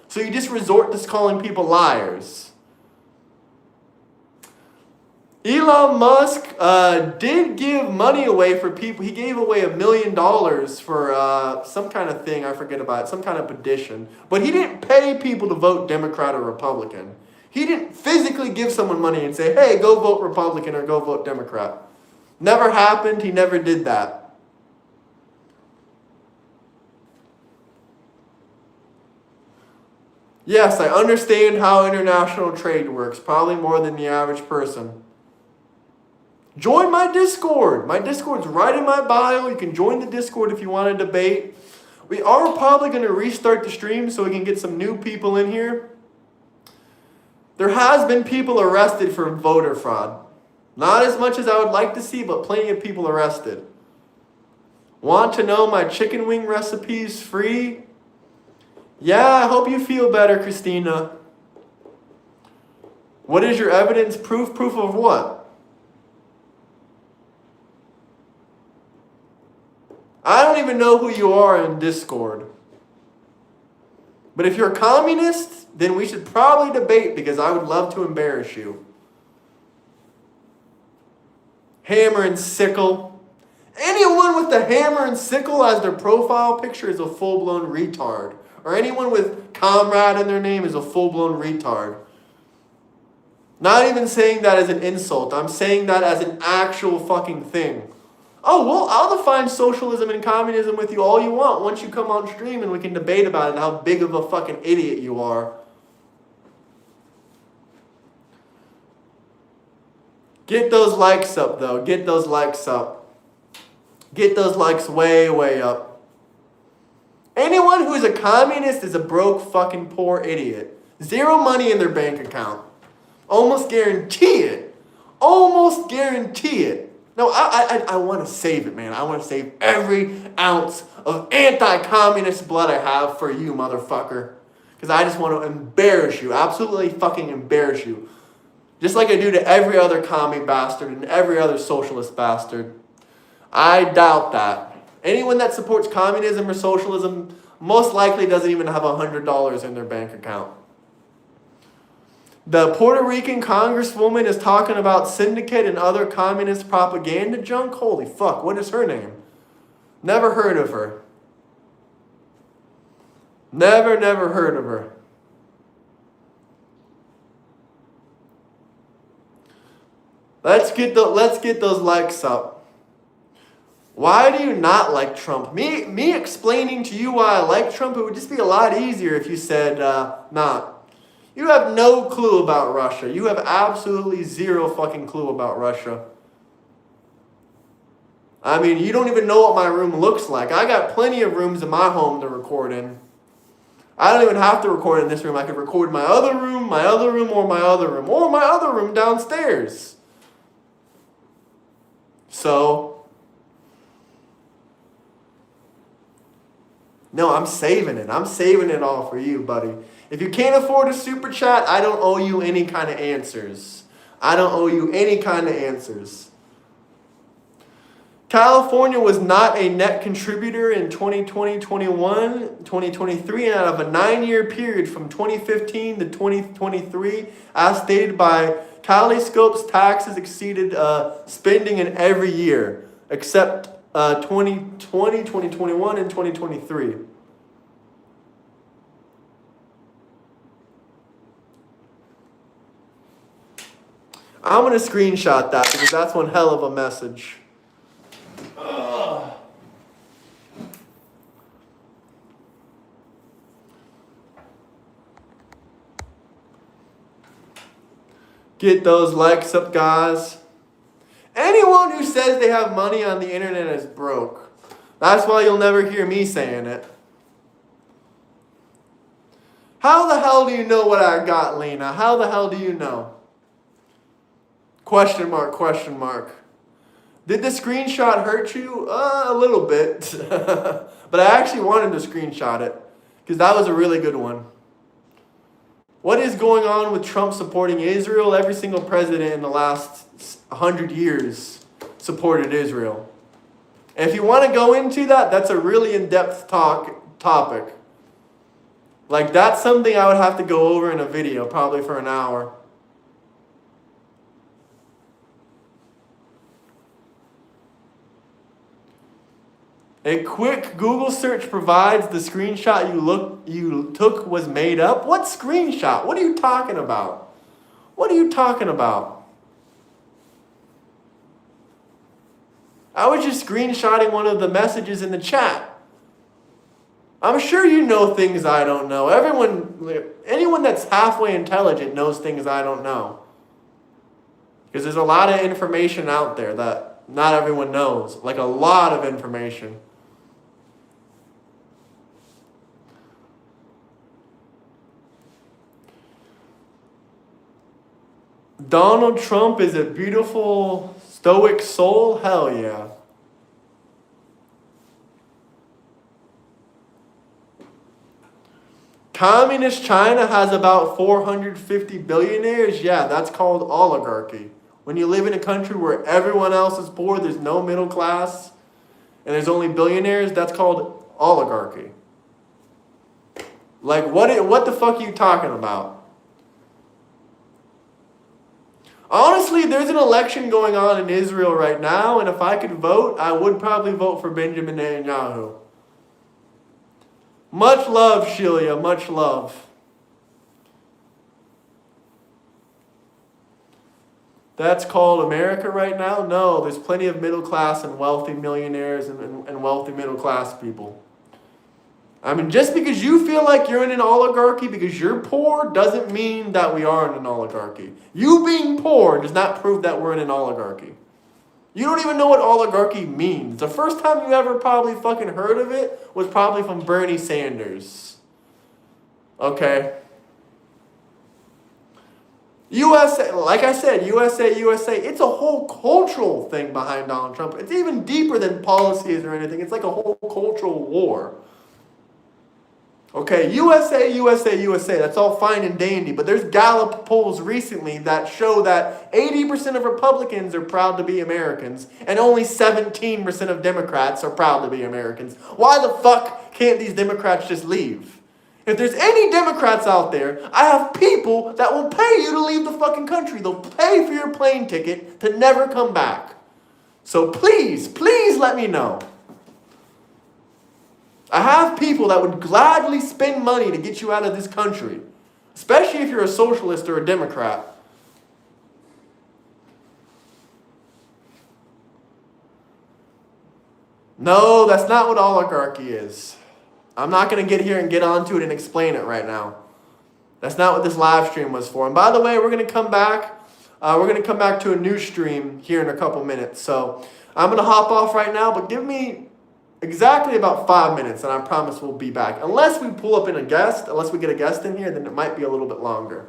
So you just resort to calling people liars. Elon Musk did give money away for people. He gave away $1 million for some kind of thing. I forget about it. Some kind of petition. But he didn't pay people to vote Democrat or Republican. He didn't physically give someone money and say, hey, go vote Republican or go vote Democrat. Never happened. He never did that. Yes, I understand how international trade works. Probably more than the average person. Join my Discord. My Discord's right in my bio. You can join the Discord if you want to debate. We are probably going to restart the stream so we can get some new people in here. There has been people arrested for voter fraud. Not as much as I would like to see, but plenty of people arrested. Want to know my chicken wing recipes free? Yeah, I hope you feel better, Christina. What is your evidence? Proof? Proof of what? I don't even know who you are in Discord. But if you're a communist, then we should probably debate because I would love to embarrass you. Hammer and sickle. Anyone with the hammer and sickle as their profile picture is a full-blown retard. Or anyone with comrade in their name is a full-blown retard. Not even saying that as an insult. I'm saying that as an actual fucking thing. Oh, well, I'll define socialism and communism with you all you want once you come on stream and we can debate about it and how big of a fucking idiot you are. Get those likes up, though. Get those likes up. Get those likes way, way up. Anyone who's a communist is a broke, fucking poor idiot. Zero money in their bank account. Almost guarantee it. Almost guarantee it. No, I want to save it, man. I want to save every ounce of anti-communist blood I have for you, motherfucker. Because I just want to embarrass you. Absolutely fucking embarrass you. Just like I do to every other commie bastard and every other socialist bastard. I doubt that. Anyone that supports communism or socialism most likely doesn't even have $100 in their bank account. The Puerto Rican congresswoman is talking about syndicate and other communist propaganda junk. Holy fuck, what is her name? Never heard of her. Never heard of her. Let's get those likes up. Why do you not like Trump? Me explaining to you why I like Trump, it would just be a lot easier if you said, nah. You have no clue about Russia. You have absolutely zero fucking clue about Russia. I mean, you don't even know what my room looks like. I got plenty of rooms in my home to record in. I don't even have to record in this room. I could record in my other room, or my other room downstairs. So, no, I'm saving it. I'm saving it all for you, buddy. If you can't afford a super chat, I don't owe you any kind of answers. I don't owe you any kind of answers. California was not a net contributor in 2020, 21, 2023, and out of a 9-year period from 2015 to 2023, as stated by CaliScope's, taxes exceeded spending in every year, except 2020, 2021, and 2023. I'm going to screenshot that because that's one hell of a message. Get those likes up, guys. Anyone who says they have money on the internet is broke. That's why you'll never hear me saying it. How the hell do you know what I got, Lena? How the hell do you know? Question mark, question mark. Did the screenshot hurt you? A little bit. But I actually wanted to screenshot it because that was a really good one. What is going on with Trump supporting Israel? Every single president in the last 100 years supported Israel. And if you want to go into that, that's a really in-depth topic. Like, that's something I would have to go over in a video, probably for an hour. A quick Google search provides the screenshot you took was made up. What screenshot? What are you talking about? What are you talking about? I was just screenshotting one of the messages in the chat. I'm sure you know things I don't know. Anyone that's halfway intelligent knows things I don't know. Because there's a lot of information out there that not everyone knows. Like a lot of information. Donald Trump is a beautiful, stoic soul? Hell yeah. Communist China has about 450 billionaires? Yeah, that's called oligarchy. When you live in a country where everyone else is poor, there's no middle class, and there's only billionaires, that's called oligarchy. Like, what the fuck are you talking about? Honestly, there's an election going on in Israel right now, and if I could vote, I would probably vote for Benjamin Netanyahu. Much love, Shelia, much love. That's called America right now? No, there's plenty of middle class and wealthy millionaires and wealthy middle class people. I mean, just because you feel like you're in an oligarchy because you're poor doesn't mean that we are in an oligarchy. You being poor does not prove that we're in an oligarchy. You don't even know what oligarchy means. The first time you ever probably fucking heard of it was probably from Bernie Sanders. Okay? USA, like I said, USA, it's a whole cultural thing behind Donald Trump. It's even deeper than policies or anything. It's like a whole cultural war. Okay, USA, that's all fine and dandy, but there's Gallup polls recently that show that 80% of Republicans are proud to be Americans, and only 17% of Democrats are proud to be Americans. Why the fuck can't these Democrats just leave? If there's any Democrats out there, I have people that will pay you to leave the fucking country. They'll pay for your plane ticket to never come back. So please let me know. I have people that would gladly spend money to get you out of this country, especially if you're a socialist or a Democrat. No, that's not what oligarchy is. I'm not going to get here and get onto it and explain it right now. That's not what this live stream was for. And by the way, we're going to come back. We're going to come back to a new stream here in a couple minutes. So I'm going to hop off right now, but give me exactly about 5 minutes, and I promise we'll be back. Unless we pull up in a guest, unless we get a guest in here, then it might be a little bit longer.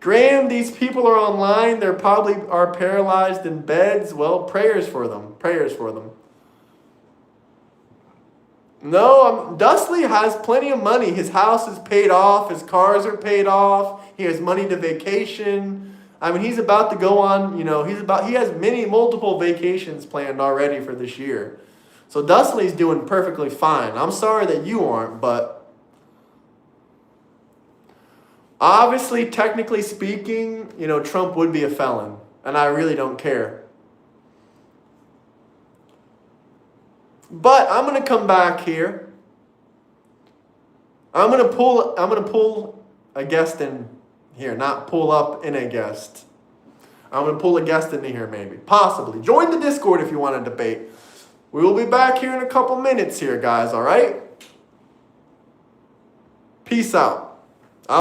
Graham, these people are online. They probably are paralyzed in beds. Well, prayers for them. Prayers for them. No, Dustley has plenty of money. His house is paid off. His cars are paid off. He has money to vacation. I mean, he's about to go on, he has multiple vacations planned already for this year. So Dustley's doing perfectly fine. I'm sorry that you aren't, but obviously, technically speaking, Trump would be a felon, and I really don't care. But I'm going to come back here. I'm going to pull a guest in here, not pull up in a guest. I'm going to pull a guest into here maybe, possibly. Join the Discord if you want to debate. We will be back here in a couple minutes here, guys, all right? Peace out.